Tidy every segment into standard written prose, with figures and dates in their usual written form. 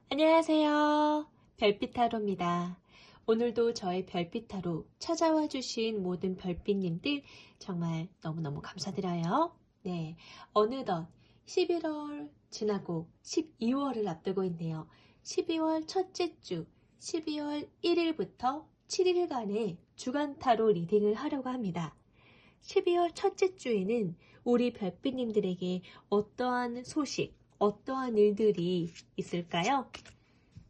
안녕하세요. 별빛타로입니다. 오늘도 저의 별빛타로 찾아와 주신 모든 별빛님들 정말 너무너무 감사드려요. 네, 어느덧 11월 지나고 12월을 앞두고 있네요. 12월 첫째 주 12월 1일부터 7일간의 주간타로 리딩을 하려고 합니다. 12월 첫째 주에는 우리 별빛님들에게 어떠한 소식, 어떠한 일들이 있을까요?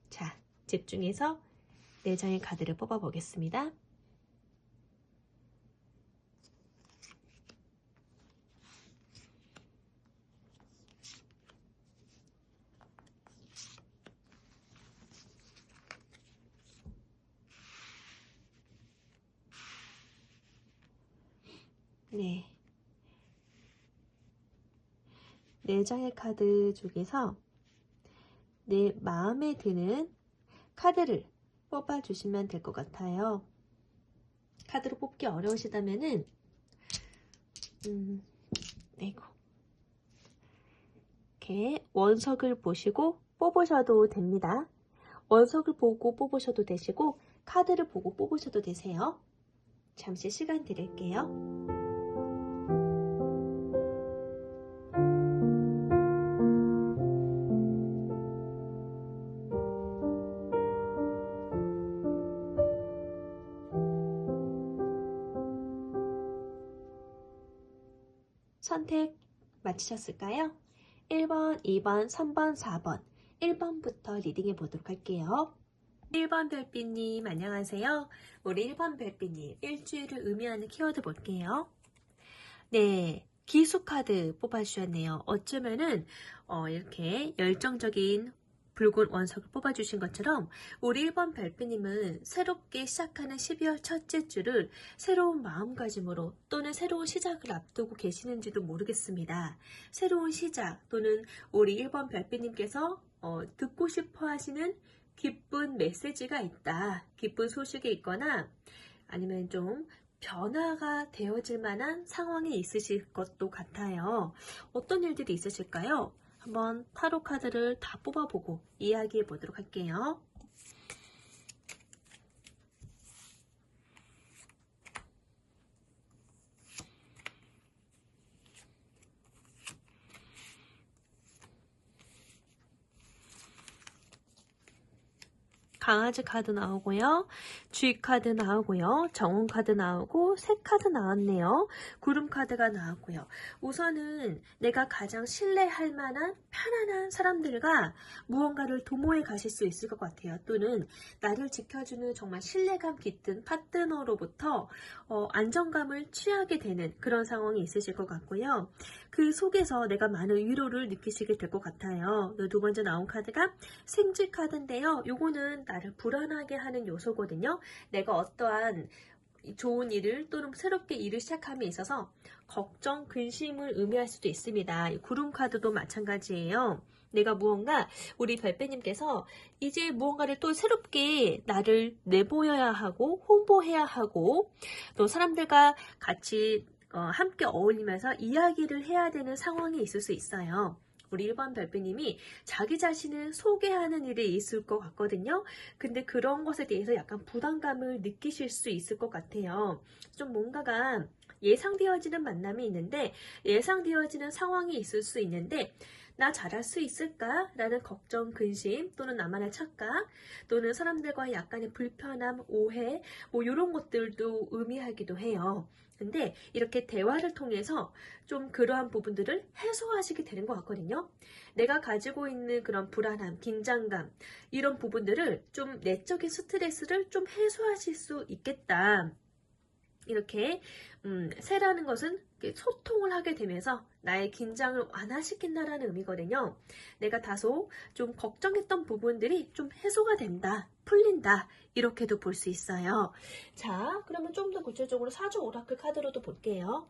자, 집중해서 4장의 카드를 뽑아 보겠습니다. 네. 4장의 카드 중에서 내 마음에 드는 카드를 뽑아주시면 될 것 같아요. 카드로 뽑기 어려우시다면은, 이렇게 원석을 보시고 뽑으셔도 됩니다. 원석을 보고 뽑으셔도 되시고, 카드를 보고 뽑으셔도 되세요. 잠시 시간 드릴게요. 선택 마치셨을까요? 1번, 2번, 3번, 4번 1번부터 리딩해 보도록 할게요. 1번 별빛님 안녕하세요. 우리 1번 별빛님 일주일을 의미하는 키워드 볼게요. 네, 기수카드 뽑아주셨네요. 어쩌면은 이렇게 열정적인 붉은 원석을 뽑아주신 것처럼 우리 1번 별빛님은 새롭게 시작하는 12월 첫째 주를 새로운 마음가짐으로 또는 새로운 시작을 앞두고 계시는지도 모르겠습니다. 새로운 시작 또는 우리 1번 별빛님께서 듣고 싶어 하시는 기쁜 메시지가 있다. 기쁜 소식이 있거나 아니면 좀 변화가 되어질 만한 상황이 있으실 것도 같아요. 어떤 일들이 있으실까요? 한번 타로 카드를 다 뽑아보고 이야기해 보도록 할게요. 강아지 카드 나오고요. 쥐 카드 나오고요. 정원 카드 나오고 새 카드 나왔네요. 구름 카드가 나왔고요. 우선은 내가 가장 신뢰할 만한 편안한 사람들과 무언가를 도모해 가실 수 있을 것 같아요. 또는 나를 지켜주는 정말 신뢰감 깃든 파트너로부터 안정감을 취하게 되는 그런 상황이 있으실 것 같고요. 그 속에서 내가 많은 위로를 느끼시게 될 것 같아요. 두 번째 나온 카드가 생쥐 카드인데요. 요거는 나를 불안하게 하는 요소거든요. 내가 어떠한 좋은 일을 또는 새롭게 일을 시작함에 있어서 걱정, 근심을 의미할 수도 있습니다. 구름 카드도 마찬가지예요. 내가 무언가 우리 별배님께서 이제 무언가를 또 새롭게 나를 내보여야 하고 홍보해야 하고 또 사람들과 같이 함께 어울리면서 이야기를 해야 되는 상황이 있을 수 있어요. 우리 1번 별빛님이 자기 자신을 소개하는 일이 있을 것 같거든요. 근데 그런 것에 대해서 약간 부담감을 느끼실 수 있을 것 같아요. 좀 뭔가가 예상되어지는 만남이 있는데 예상되어지는 상황이 있을 수 있는데 나 잘할 수 있을까? 라는 걱정, 근심 또는 나만의 착각 또는 사람들과의 약간의 불편함, 오해 뭐 이런 것들도 의미하기도 해요. 근데 이렇게 대화를 통해서 좀 그러한 부분들을 해소하시게 되는 것 같거든요. 내가 가지고 있는 그런 불안함, 긴장감 이런 부분들을 좀 내적인 스트레스를 좀 해소하실 수 있겠다. 이렇게 새라는 것은 소통을 하게 되면서 나의 긴장을 완화시킨다라는 의미거든요. 내가 다소 좀 걱정했던 부분들이 좀 해소가 된다, 풀린다 이렇게도 볼 수 있어요. 자, 그러면 좀 더 구체적으로 사주 오라클 카드로도 볼게요.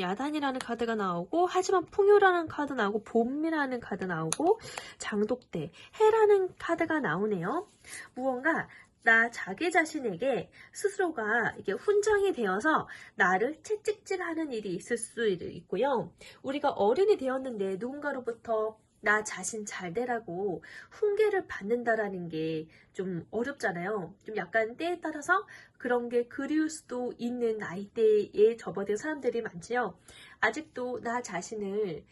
야단이라는 카드가 나오고, 하지만 풍요라는 카드 나오고, 봄이라는 카드 나오고, 장독대, 해라는 카드가 나오네요. 무언가 나 자기 자신에게 스스로가 이게 훈장이 되어서 나를 채찍질하는 일이 있을 수도 있고요. 우리가 어른이 되었는데 누군가로부터 나 자신 잘 되라고 훈계를 받는다라는 게 좀 어렵잖아요. 좀 약간 때에 따라서 그런 게 그리울 수도 있는 나이대에 접어든 사람들이 많지요. 아직도 나 자신을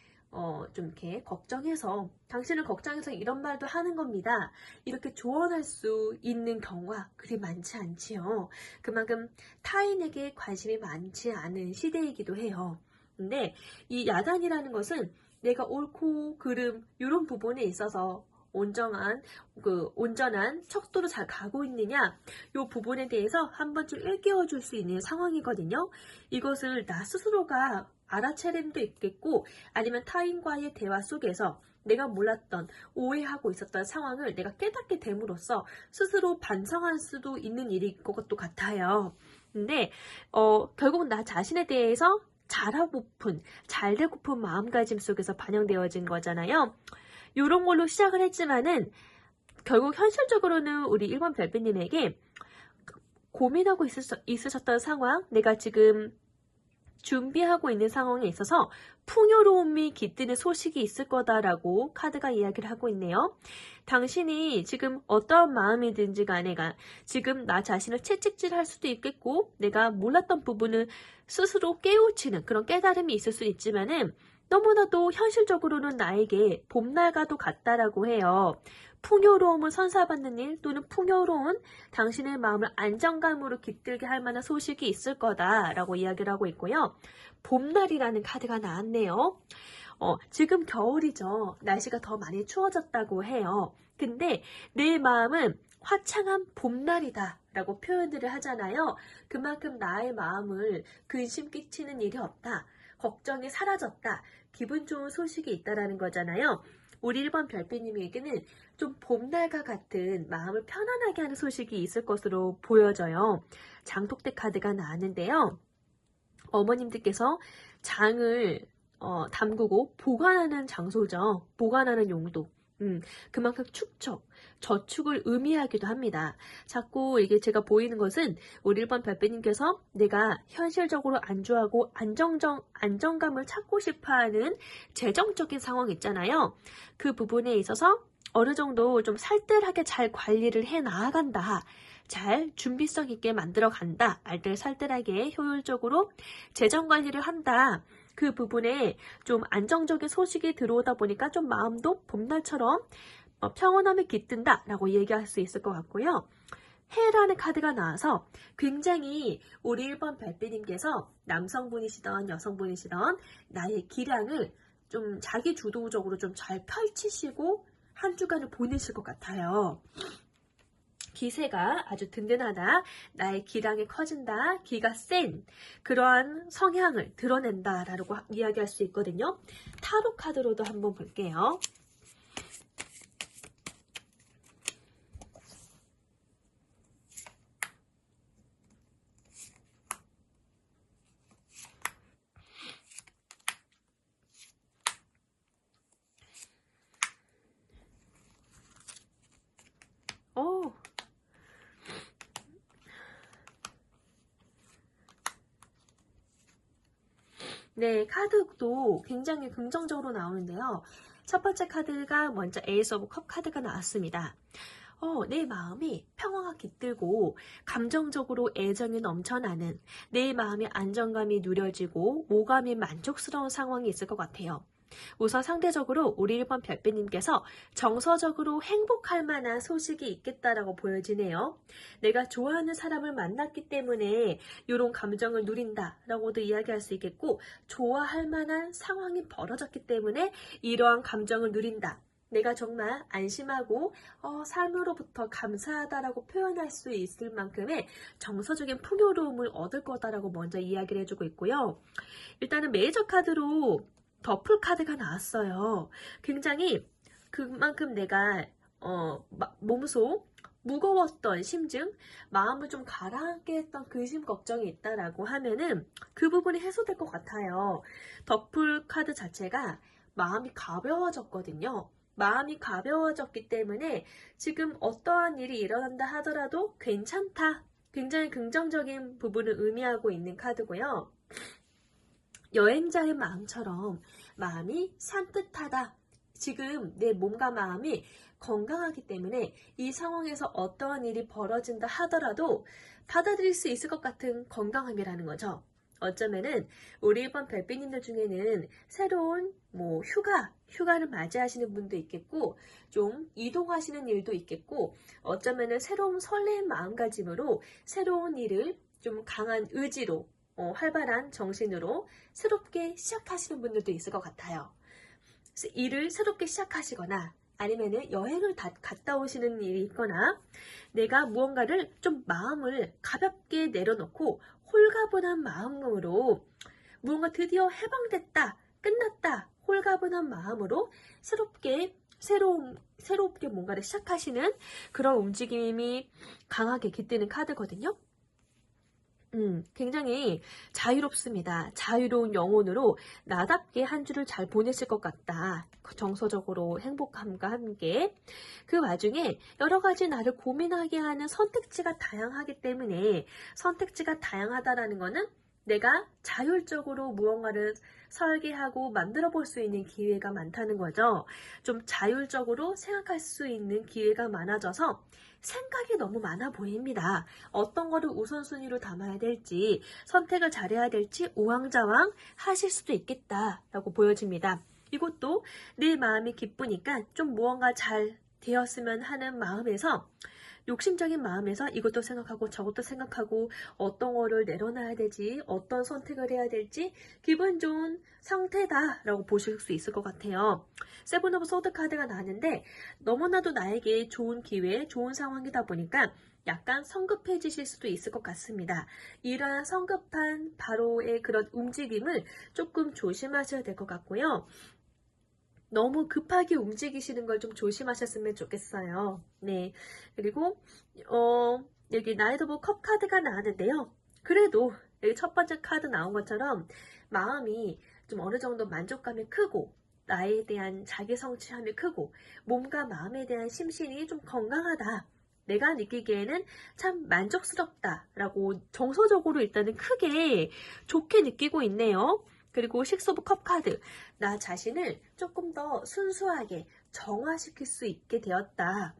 좀 이렇게 걱정해서, 당신을 걱정해서 이런 말도 하는 겁니다. 이렇게 조언할 수 있는 경우가 그리 많지 않지요. 그만큼 타인에게 관심이 많지 않은 시대이기도 해요. 근데 이 야단이라는 것은 내가 옳고 그름 이런 부분에 있어서 온전한 척도로 잘 가고 있느냐, 이 부분에 대해서 한번 좀 일깨워 줄 수 있는 상황이거든요. 이것을 나 스스로가 알아차림도 있겠고, 아니면 타인과의 대화 속에서 내가 몰랐던, 오해하고 있었던 상황을 내가 깨닫게 됨으로써 스스로 반성할 수도 있는 일일 것도 같아요. 근데 결국 나 자신에 대해서 잘하고픈, 잘되고픈 마음가짐 속에서 반영되어진 거잖아요. 이런 걸로 시작을 했지만은 결국 현실적으로는 우리 1번 별빛님에게 고민하고 있으셨던 상황, 내가 지금 준비하고 있는 상황에 있어서 풍요로움이 깃드는 소식이 있을 거다라고 카드가 이야기를 하고 있네요. 당신이 지금 어떠한 마음이든지 간에가 지금 나 자신을 채찍질할 수도 있겠고, 내가 몰랐던 부분을 스스로 깨우치는 그런 깨달음이 있을 수 있지만은, 너무나도 현실적으로는 나에게 봄날과도 같다라고 해요. 풍요로움을 선사받는 일, 또는 풍요로운 당신의 마음을 안정감으로 깃들게 할 만한 소식이 있을 거다라고 이야기를 하고 있고요. 봄날이라는 카드가 나왔네요. 지금 겨울이죠. 날씨가 더 많이 추워졌다고 해요. 근데 내 마음은 화창한 봄날이다 라고 표현들을 하잖아요. 그만큼 나의 마음을 근심 끼치는 일이 없다, 걱정이 사라졌다, 기분 좋은 소식이 있다라는 거잖아요. 우리 1번 별빛님에게는 좀 봄날과 같은 마음을 편안하게 하는 소식이 있을 것으로 보여져요. 장독대 카드가 나왔는데요. 어머님들께서 장을 담그고 보관하는 장소죠. 보관하는 용도. 그만큼 축적, 저축을 의미하기도 합니다. 자꾸 이게 제가 보이는 것은 우리 1번 별빛님께서 내가 현실적으로 안주하고 안정감을 찾고 싶어하는 재정적인 상황 있잖아요. 그 부분에 있어서 어느 정도 좀 살뜰하게 잘 관리를 해 나아간다, 잘 준비성 있게 만들어 간다, 알뜰살뜰하게 효율적으로 재정 관리를 한다, 그 부분에 좀 안정적인 소식이 들어오다 보니까 좀 마음도 봄날처럼 평온함에 깃든다 라고 얘기할 수 있을 것 같고요. 해라는 카드가 나와서 굉장히 우리 1번 별빛님께서 남성분이시던 여성분이시던 나의 기량을 좀 자기 주도적으로 좀 잘 펼치시고 한 주간을 보내실 것 같아요. 기세가 아주 든든하다, 나의 기량이 커진다, 기가 센 그러한 성향을 드러낸다 라고 이야기할 수 있거든요. 타로 카드로도 한번 볼게요. 네, 카드도 굉장히 긍정적으로 나오는데요. 첫 번째 카드가 먼저 에이스 오브 컵 카드가 나왔습니다. 내 마음이 평화가 깃들고 감정적으로 애정이 넘쳐나는, 내 마음의 안정감이 누려지고 오감이 만족스러운 상황이 있을 것 같아요. 우선 상대적으로 우리 1번 별빛님께서 정서적으로 행복할 만한 소식이 있겠다라고 보여지네요. 내가 좋아하는 사람을 만났기 때문에 이런 감정을 누린다라고도 이야기할 수 있겠고, 좋아할 만한 상황이 벌어졌기 때문에 이러한 감정을 누린다, 내가 정말 안심하고 삶으로부터 감사하다라고 표현할 수 있을 만큼의 정서적인 풍요로움을 얻을 거다라고 먼저 이야기를 해주고 있고요. 일단은 메이저 카드로 더플 카드가 나왔어요. 굉장히 그만큼 내가 몸소 무거웠던 심증, 마음을 좀 가라앉게 했던 근심 걱정이 있다라고 하면은 그 부분이 해소될 것 같아요. 덕풀 카드 자체가 마음이 가벼워졌거든요. 마음이 가벼워졌기 때문에 지금 어떠한 일이 일어난다 하더라도 괜찮다. 굉장히 긍정적인 부분을 의미하고 있는 카드고요. 여행자의 마음처럼 마음이 산뜻하다. 지금 내 몸과 마음이 건강하기 때문에 이 상황에서 어떠한 일이 벌어진다 하더라도 받아들일 수 있을 것 같은 건강함이라는 거죠. 어쩌면은 우리 이번 별빛님들 중에는 새로운 휴가를 맞이하시는 분도 있겠고, 좀 이동하시는 일도 있겠고, 어쩌면은 새로운 설레임 마음가짐으로 새로운 일을 좀 강한 의지로 활발한 정신으로 새롭게 시작하시는 분들도 있을 것 같아요. 일을 새롭게 시작하시거나 아니면은 여행을 갔다 오시는 일이 있거나 내가 무언가를 좀 마음을 가볍게 내려놓고 홀가분한 마음으로 무언가 드디어 해방됐다, 끝났다, 홀가분한 마음으로 새롭게 뭔가를 시작하시는 그런 움직임이 강하게 깃드는 카드거든요. 굉장히 자유롭습니다. 자유로운 영혼으로 나답게 한 주를 잘 보내실 것 같다. 정서적으로 행복함과 함께. 그 와중에 여러 가지 나를 고민하게 하는 선택지가 다양하기 때문에 선택지가 다양하다라는 거는 내가 자율적으로 무언가를 설계하고 만들어 볼 수 있는 기회가 많다는 거죠. 좀 자율적으로 생각할 수 있는 기회가 많아져서 생각이 너무 많아 보입니다. 어떤 거를 우선순위로 담아야 될지, 선택을 잘해야 될지 우왕좌왕 하실 수도 있겠다라고 보여집니다. 이것도 내 마음이 기쁘니까 좀 무언가 잘 되었으면 하는 마음에서, 욕심적인 마음에서 이것도 생각하고 저것도 생각하고 어떤 거를 내려놔야 되지, 어떤 선택을 해야 될지 기분 좋은 상태다라고 보실 수 있을 것 같아요. 세븐 오브 소드 카드가 나왔는데 너무나도 나에게 좋은 기회, 좋은 상황이다 보니까 약간 성급해지실 수도 있을 것 같습니다. 이러한 성급한 바로의 그런 움직임을 조금 조심하셔야 될 것 같고요. 너무 급하게 움직이시는 걸 좀 조심하셨으면 좋겠어요. 네. 그리고 여기 나이트 오브 컵 카드가 나왔는데요. 그래도 여기 첫 번째 카드 나온 것처럼 마음이 좀 어느 정도 만족감이 크고 나에 대한 자기 성취함이 크고 몸과 마음에 대한 심신이 좀 건강하다. 내가 느끼기에는 참 만족스럽다라고 정서적으로 일단은 크게 좋게 느끼고 있네요. 그리고 식스 오브 컵 카드, 나 자신을 조금 더 순수하게 정화시킬 수 있게 되었다.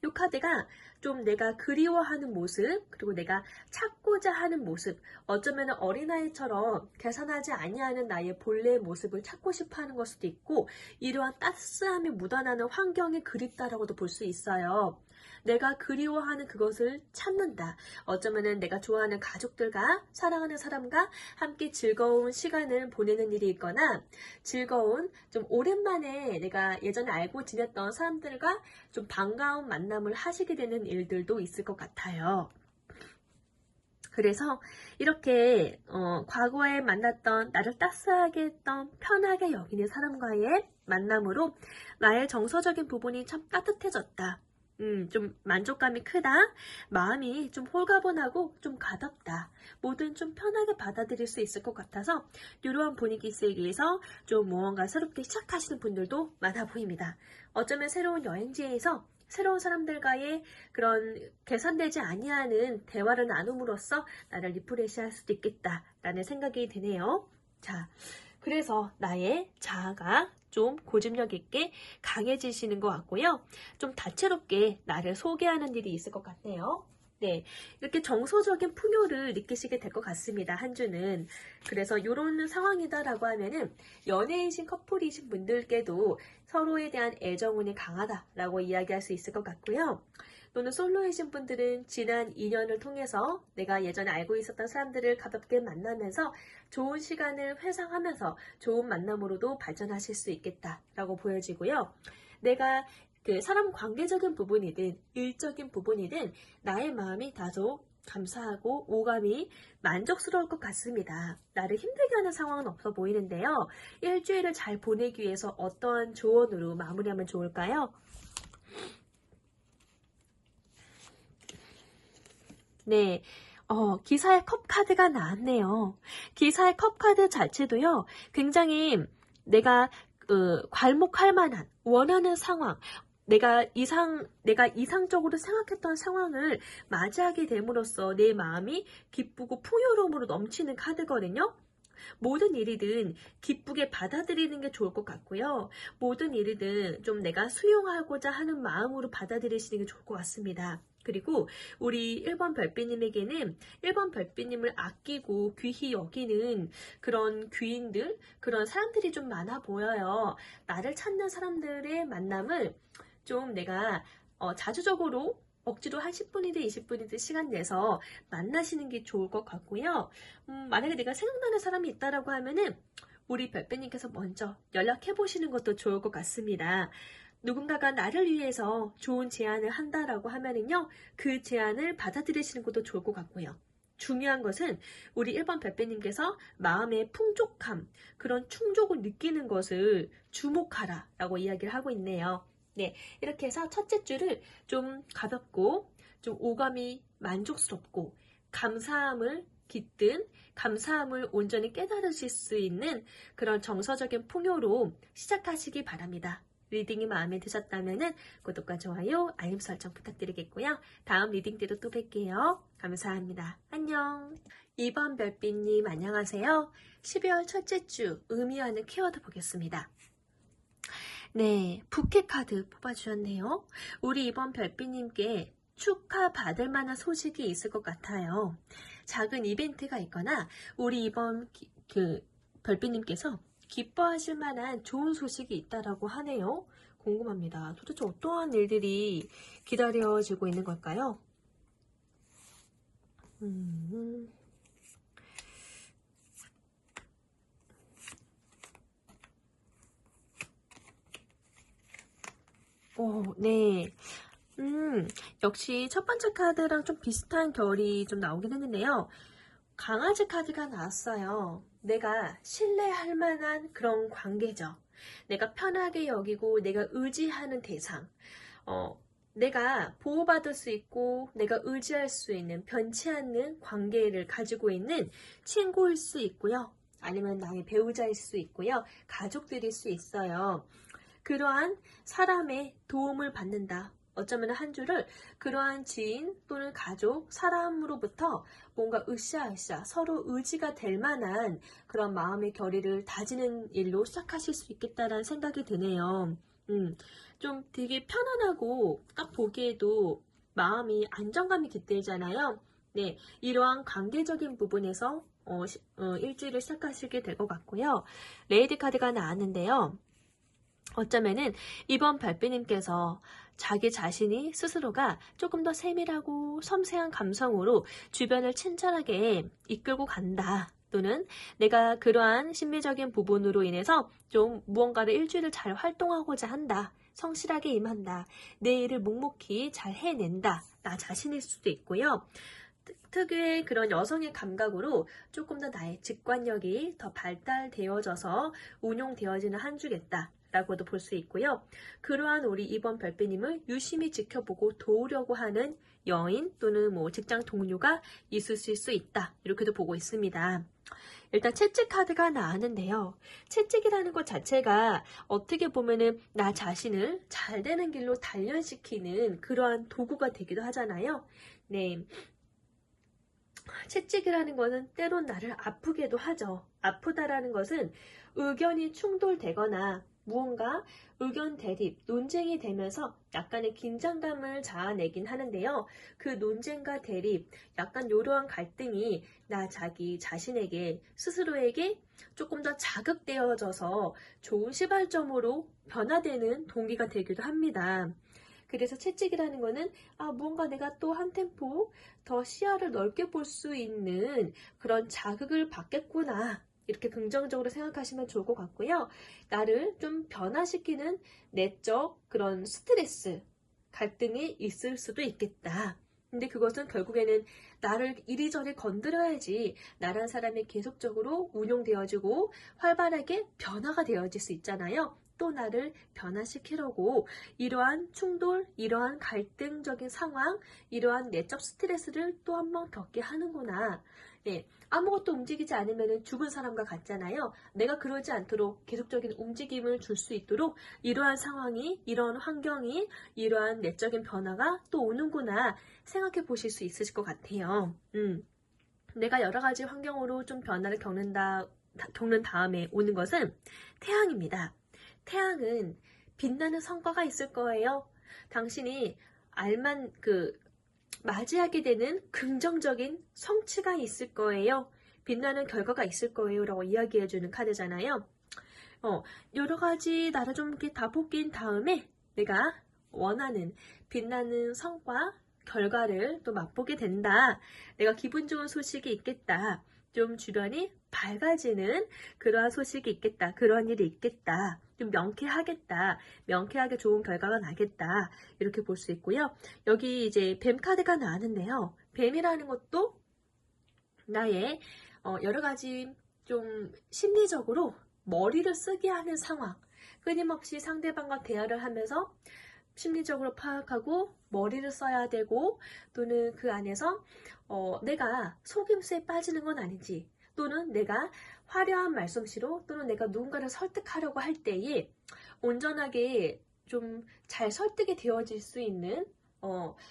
이 카드가 좀 내가 그리워하는 모습, 그리고 내가 찾고자 하는 모습, 어쩌면 어린아이처럼 계산하지 아니하는 나의 본래의 모습을 찾고 싶어하는 걸 수도 있고, 이러한 따스함이 묻어나는 환경이 그립다라고도 볼 수 있어요. 내가 그리워하는 그것을 찾는다. 어쩌면은 내가 좋아하는 가족들과 사랑하는 사람과 함께 즐거운 시간을 보내는 일이 있거나 즐거운 좀 오랜만에 내가 예전에 알고 지냈던 사람들과 좀 반가운 만남을 하시게 되는 일들도 있을 것 같아요. 그래서 이렇게 과거에 만났던 나를 따스하게 했던 편하게 여기는 사람과의 만남으로 나의 정서적인 부분이 참 따뜻해졌다. 좀 만족감이 크다. 마음이 좀 홀가분하고 좀 가볍다. 뭐든 좀 편하게 받아들일 수 있을 것 같아서 이러한 분위기 속에서 좀 무언가 새롭게 시작하시는 분들도 많아 보입니다. 어쩌면 새로운 여행지에서 새로운 사람들과의 그런 계산되지 아니하는 대화를 나눔으로써 나를 리프레시할 수도 있겠다라는 생각이 드네요. 자, 그래서 나의 자아가 좀 고집력 있게 강해지시는 것 같고요. 좀 다채롭게 나를 소개하는 일이 있을 것 같네요. 네, 이렇게 정서적인 풍요를 느끼시게 될 것 같습니다. 한 주는. 그래서 이런 상황이다라고 하면은 연예인이신 커플이신 분들께도 서로에 대한 애정운이 강하다라고 이야기할 수 있을 것 같고요. 또는 솔로이신 분들은 지난 인연을 통해서 내가 예전에 알고 있었던 사람들을 가볍게 만나면서 좋은 시간을 회상하면서 좋은 만남으로도 발전하실 수 있겠다라고 보여지고요. 내가 그 사람 관계적인 부분이든 일적인 부분이든 나의 마음이 다소 감사하고 오감이 만족스러울 것 같습니다. 나를 힘들게 하는 상황은 없어 보이는데요. 일주일을 잘 보내기 위해서 어떤 조언으로 마무리하면 좋을까요? 네, 기사의 컵 카드가 나왔네요. 기사의 컵 카드 자체도요, 굉장히 내가 괄목할 만한, 원하는 상황, 내가 이상적으로 생각했던 상황을 맞이하게 됨으로써 내 마음이 기쁘고 풍요로움으로 넘치는 카드거든요. 모든 일이든 기쁘게 받아들이는 게 좋을 것 같고요. 모든 일이든 좀 내가 수용하고자 하는 마음으로 받아들이시는 게 좋을 것 같습니다. 그리고 우리 1번 별빛님에게는 1번 별빛님을 아끼고 귀히 여기는 그런 귀인들, 그런 사람들이 좀 많아 보여요. 나를 찾는 사람들의 만남을 좀 내가 자주적으로 억지로 한 10분이든 20분이든 시간 내서 만나시는 게 좋을 것 같고요. 만약에 내가 생각나는 사람이 있다라고 하면은 우리 별빛님께서 먼저 연락해 보시는 것도 좋을 것 같습니다. 누군가가 나를 위해서 좋은 제안을 한다라고 하면은요, 그 제안을 받아들이시는 것도 좋을 것 같고요. 중요한 것은 우리 1번 별빛님께서 마음의 풍족함, 그런 충족을 느끼는 것을 주목하라 라고 이야기를 하고 있네요. 네, 이렇게 해서 첫째 줄을 좀 가볍고 좀 오감이 만족스럽고 감사함을 깃든, 감사함을 온전히 깨달으실 수 있는 그런 정서적인 풍요로 시작하시기 바랍니다. 리딩이 마음에 드셨다면 구독과 좋아요, 알림 설정 부탁드리겠고요. 다음 리딩 때도 또 뵐게요. 감사합니다. 안녕. 2번 별빛님 안녕하세요. 12월 첫째 주 의미하는 키워드 보겠습니다. 네, 부캐 카드 뽑아주셨네요. 우리 이번 별빛님께 축하받을 만한 소식이 있을 것 같아요. 작은 이벤트가 있거나 우리 이번 별빛님께서 기뻐하실 만한 좋은 소식이 있다라고 하네요. 궁금합니다. 도대체 어떠한 일들이 기다려지고 있는 걸까요? 네. 역시 첫 번째 카드랑 좀 비슷한 결이 좀 나오긴 했는데요. 강아지 카드가 나왔어요. 내가 신뢰할 만한 그런 관계죠. 내가 편하게 여기고 내가 의지하는 대상. 내가 보호받을 수 있고 내가 의지할 수 있는 변치 않는 관계를 가지고 있는 친구일 수 있고요. 아니면 나의 배우자일 수 있고요. 가족들일 수 있어요. 그러한 사람의 도움을 받는다. 어쩌면 한 주를 그러한 지인 또는 가족, 사람으로부터 뭔가 으쌰으쌰 서로 의지가 될 만한 그런 마음의 결의를 다지는 일로 시작하실 수 있겠다라는 생각이 드네요. 좀 되게 편안하고 딱 보기에도 마음이 안정감이 깃들잖아요. 네, 이러한 관계적인 부분에서 일주일을 시작하시게 될 것 같고요. 레이디 카드가 나왔는데요. 어쩌면은 이번 별빛님께서 자기 자신이 스스로가 조금 더 세밀하고 섬세한 감성으로 주변을 친절하게 이끌고 간다. 또는 내가 그러한 심리적인 부분으로 인해서 좀 무언가를 일주일을 잘 활동하고자 한다. 성실하게 임한다. 내 일을 묵묵히 잘 해낸다. 나 자신일 수도 있고요. 특유의 그런 여성의 감각으로 조금 더 나의 직관력이 더 발달되어져서 운용되어지는 한 주겠다. 라고도 볼 수 있고요. 그러한 우리 이번 별빛님을 유심히 지켜보고 도우려고 하는 여인 또는 직장 동료가 있으실 수 있다. 이렇게도 보고 있습니다. 일단 채찍 카드가 나왔는데요. 채찍이라는 것 자체가 어떻게 보면은 나 자신을 잘 되는 길로 단련시키는 그러한 도구가 되기도 하잖아요. 네. 채찍이라는 것은 때론 나를 아프게도 하죠. 아프다라는 것은 의견이 충돌되거나 무언가 의견 대립, 논쟁이 되면서 약간의 긴장감을 자아내긴 하는데요. 그 논쟁과 대립, 약간 이러한 갈등이 나 자기 자신에게, 스스로에게 조금 더 자극되어져서 좋은 시발점으로 변화되는 동기가 되기도 합니다. 그래서 채찍이라는 거는 무언가 내가 또 한 템포 더 시야를 넓게 볼 수 있는 그런 자극을 받겠구나. 이렇게 긍정적으로 생각하시면 좋을 것 같고요. 나를 좀 변화시키는 내적 그런 스트레스, 갈등이 있을 수도 있겠다. 근데 그것은 결국에는 나를 이리저리 건드려야지 나란 사람이 계속적으로 운용되어지고 활발하게 변화가 되어질 수 있잖아요. 또 나를 변화시키려고 이러한 충돌, 이러한 갈등적인 상황, 이러한 내적 스트레스를 또 한 번 겪게 하는구나. 네, 아무것도 움직이지 않으면 죽은 사람과 같잖아요. 내가 그러지 않도록 계속적인 움직임을 줄 수 있도록 이러한 상황이, 이러한 환경이, 이러한 내적인 변화가 또 오는구나 생각해 보실 수 있으실 것 같아요. 내가 여러 가지 환경으로 좀 변화를 겪는 다음에 오는 것은 태양입니다. 태양은 빛나는 성과가 있을 거예요. 당신이 맞이하게 되는 긍정적인 성취가 있을 거예요. 빛나는 결과가 있을 거예요. 라고 이야기해주는 카드잖아요. 여러 가지 나를 좀 이렇게 다 뽑긴 다음에 내가 원하는 빛나는 성과, 결과를 또 맛보게 된다. 내가 기분 좋은 소식이 있겠다. 좀 주변이 밝아지는 그러한 소식이 있겠다. 그러한 일이 있겠다. 좀 명쾌하겠다. 명쾌하게 좋은 결과가 나겠다. 이렇게 볼 수 있고요. 여기 이제 뱀 카드가 나왔는데요. 뱀이라는 것도 나의 여러 가지 좀 심리적으로 머리를 쓰게 하는 상황. 끊임없이 상대방과 대화를 하면서 심리적으로 파악하고 머리를 써야 되고 또는 그 안에서 내가 속임수에 빠지는 건 아닌지 또는 내가 화려한 말솜씨로 또는 내가 누군가를 설득하려고 할 때에 온전하게 좀 잘 설득이 되어질 수 있는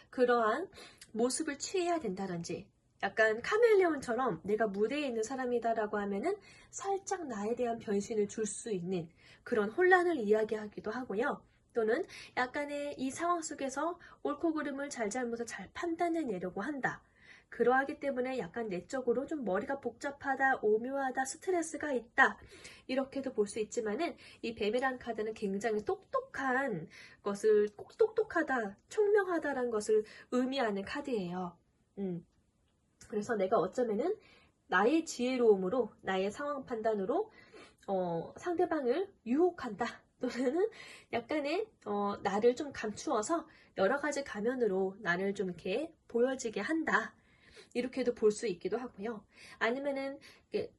그러한 모습을 취해야 된다든지 약간 카멜레온처럼 내가 무대에 있는 사람이다라고 하면은 살짝 나에 대한 변신을 줄 수 있는 그런 혼란을 이야기하기도 하고요. 또는 약간의 이 상황 속에서 옳고 그름을 잘잘못을 잘 판단해내려고 한다. 그러하기 때문에 약간 내적으로 좀 머리가 복잡하다, 오묘하다, 스트레스가 있다. 이렇게도 볼 수 있지만은 이 뱀이라는 카드는 굉장히 똑똑하다, 총명하다라는 것을 의미하는 카드예요. 그래서 내가 어쩌면은 나의 지혜로움으로, 나의 상황 판단으로 상대방을 유혹한다. 또는 약간의 나를 좀 감추어서 여러 가지 가면으로 나를 좀 이렇게 보여지게 한다. 이렇게도 볼 수 있기도 하고요. 아니면은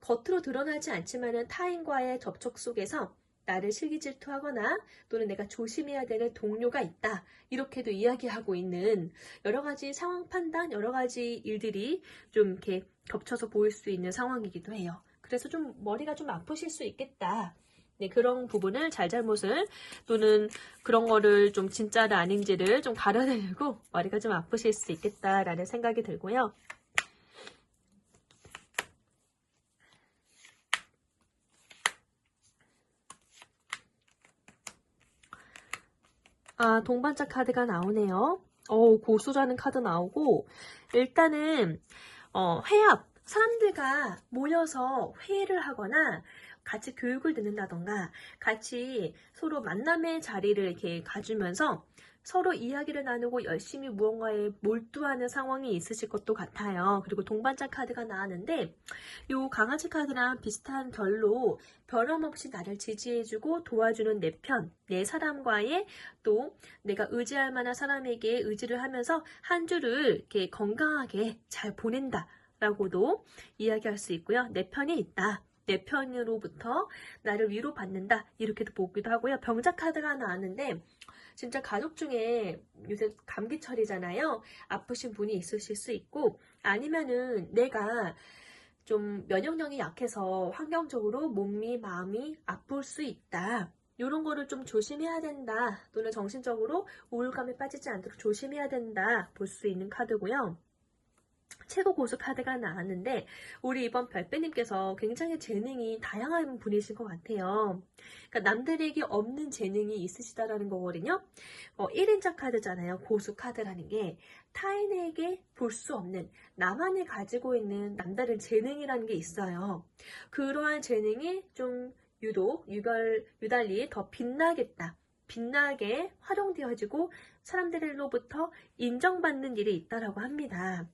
겉으로 드러나지 않지만은 타인과의 접촉 속에서 나를 실기질투하거나 또는 내가 조심해야 되는 동료가 있다. 이렇게도 이야기하고 있는 여러 가지 상황 판단, 여러 가지 일들이 좀 이렇게 겹쳐서 보일 수 있는 상황이기도 해요. 그래서 좀 머리가 좀 아프실 수 있겠다. 네, 그런 부분을 잘잘못을 또는 그런 거를 좀 진짜를 아닌지를 좀 가려내고 머리가 좀 아프실 수 있겠다라는 생각이 들고요. 동반자 카드가 나오네요. 고수라는 카드 나오고 일단은 회합, 사람들과 모여서 회의를 하거나 같이 교육을 듣는다던가 같이 서로 만남의 자리를 이렇게 가주면서 서로 이야기를 나누고 열심히 무언가에 몰두하는 상황이 있으실 것도 같아요. 그리고 동반자 카드가 나왔는데 요 강아지 카드랑 비슷한 결로 변함없이 나를 지지해주고 도와주는 내 편, 내 사람과의 또 내가 의지할 만한 사람에게 의지를 하면서 한 주를 이렇게 건강하게 잘 보낸다 라고도 이야기할 수 있고요. 내 편이 있다. 내 편으로부터 나를 위로받는다. 이렇게도 보기도 하고요. 병자 카드가 나왔는데 진짜 가족 중에 요새 감기철이잖아요. 아프신 분이 있으실 수 있고 아니면은 내가 좀 면역력이 약해서 환경적으로 몸이 마음이 아플 수 있다. 이런 거를 좀 조심해야 된다. 또는 정신적으로 우울감에 빠지지 않도록 조심해야 된다. 볼 수 있는 카드고요. 최고 고수 카드가 나왔는데 우리 이번 별배님께서 굉장히 재능이 다양한 분이신 것 같아요. 그러니까 남들에게 없는 재능이 있으시다라는 거거든요. 1인자 카드잖아요. 고수 카드라는 게 타인에게 볼 수 없는 나만이 가지고 있는 남다른 재능이라는 게 있어요. 그러한 재능이 좀 유달리 더 빛나겠다. 빛나게 활용되어지고 사람들로부터 인정받는 일이 있다라고 합니다.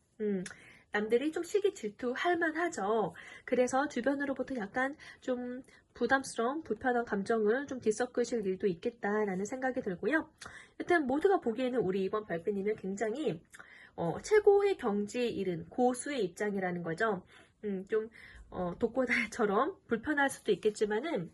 남들이 좀 시기 질투할 만하죠. 그래서 주변으로부터 약간 좀 부담스러운 불편한 감정을 좀 뒤섞으실 일도 있겠다라는 생각이 들고요. 일단 모두가 보기에는 우리 이번 별빛님은 굉장히 최고의 경지에 이른 고수의 입장이라는 거죠. 좀 독고다이처럼 불편할 수도 있겠지만은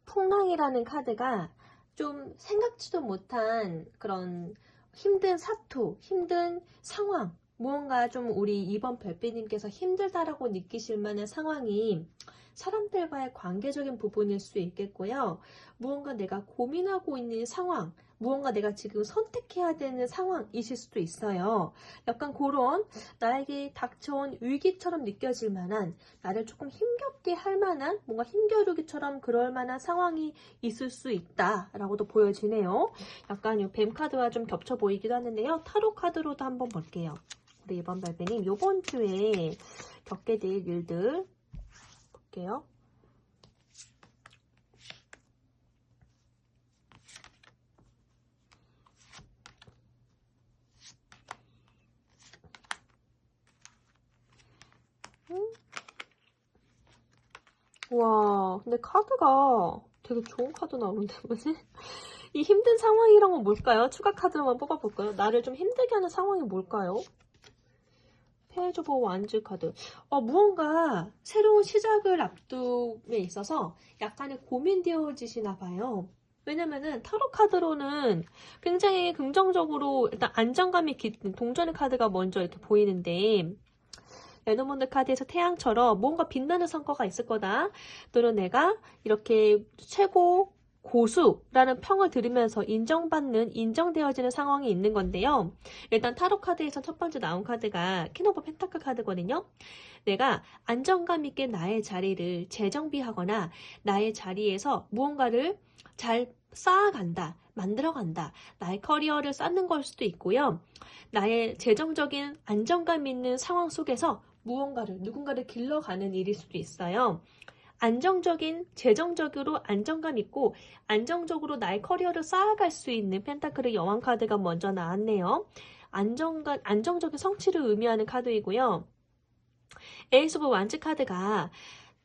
풍랑이라는 카드가 좀 생각지도 못한 그런 힘든 사투, 힘든 상황, 무언가 좀 우리 이번 별빛님께서 힘들다라고 느끼실 만한 상황이 사람들과의 관계적인 부분일 수 있겠고요. 무언가 내가 고민하고 있는 상황, 무언가 내가 지금 선택해야 되는 상황이실 수도 있어요. 약간 그런 나에게 닥쳐온 위기처럼 느껴질 만한, 나를 조금 힘겹게 할 만한, 뭔가 힘겨루기처럼 그럴 만한 상황이 있을 수 있다라고도 보여지네요. 약간 이 뱀 카드와 좀 겹쳐 보이기도 하는데요. 타로 카드로도 한번 볼게요. 우리 이번 발배님 요번 주에 겪게 될 일들 볼게요. 와, 근데 카드가 되게 좋은 카드 나오는데 뭐지? 이 힘든 상황이란 건 뭘까요? 추가 카드로만 뽑아볼까요? 나를 좀 힘들게 하는 상황이 뭘까요? 페이지 오브 완즈 카드. 무언가 새로운 시작을 앞두에 있어서 약간의 고민되어지시나 봐요. 왜냐면은 타로 카드로는 굉장히 긍정적으로 일단 안정감이 깃든 동전의 카드가 먼저 이렇게 보이는데, 레노몬드 카드에서 태양처럼 뭔가 빛나는 성과가 있을 거다. 또는 내가 이렇게 최고 고수라는 평을 들으면서 인정되어지는 상황이 있는 건데요. 일단 타로 카드에서 첫 번째 나온 카드가 퀸 오브 펜타클 카드거든요. 내가 안정감 있게 나의 자리를 재정비하거나 나의 자리에서 무언가를 잘 쌓아간다, 만들어간다, 나의 커리어를 쌓는 걸 수도 있고요. 나의 재정적인 안정감 있는 상황 속에서 누군가를 길러가는 일일 수도 있어요. 재정적으로 안정감 있고 안정적으로 나의 커리어를 쌓아갈 수 있는 펜타클의 여왕 카드가 먼저 나왔네요. 안정적인 성취를 의미하는 카드이고요. 에이스 오브 완즈 카드가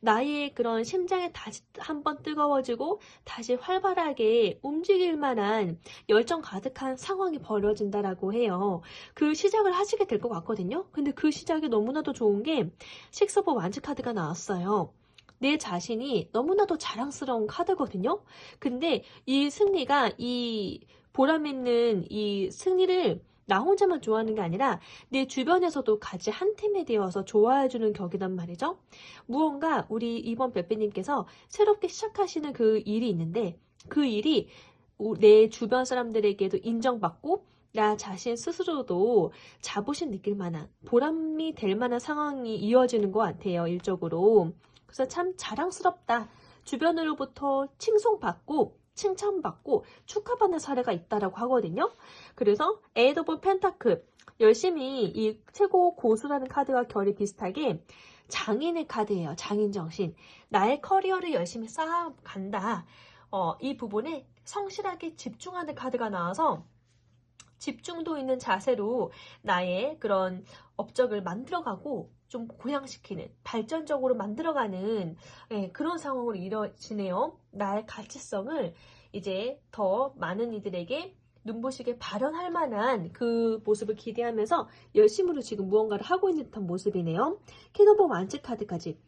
나의 그런 심장이 다시 한번 뜨거워지고 다시 활발하게 움직일 만한 열정 가득한 상황이 벌어진다라고 해요. 그 시작을 하시게 될 것 같거든요. 근데 그 시작이 너무나도 좋은 게 식스 오브 완즈 카드가 나왔어요. 내 자신이 너무나도 자랑스러운 카드거든요. 근데 이 승리가, 이 보람 있는 이 승리를 나 혼자만 좋아하는 게 아니라 내 주변에서도 같이 한 팀이 되어서 좋아해주는 격이란 말이죠. 무언가 우리 이번 별빛님께서 새롭게 시작하시는 그 일이 있는데, 그 일이 내 주변 사람들에게도 인정받고 나 자신 스스로도 자부심 느낄 만한, 보람이 될 만한 상황이 이어지는 것 같아요. 일적으로. 그래서 참 자랑스럽다. 주변으로부터 칭송받고 칭찬받고 축하받는 사례가 있다라고 하거든요. 그래서 에이드 오브 펜타클, 열심히 이 최고 고수라는 카드와 결이 비슷하게 장인의 카드예요. 장인정신. 나의 커리어를 열심히 쌓아간다. 이 부분에 성실하게 집중하는 카드가 나와서 집중도 있는 자세로 나의 그런 업적을 만들어가고 좀 고양시키는, 발전적으로 만들어가는 그런 상황으로 이루어지네요. 나의 가치성을 이제 더 많은 이들에게 눈부시게 발현할 만한 그 모습을 기대하면서 열심으로 지금 무언가를 하고 있는 듯한 모습이네요. 퀸 오브 완즈 카드까지.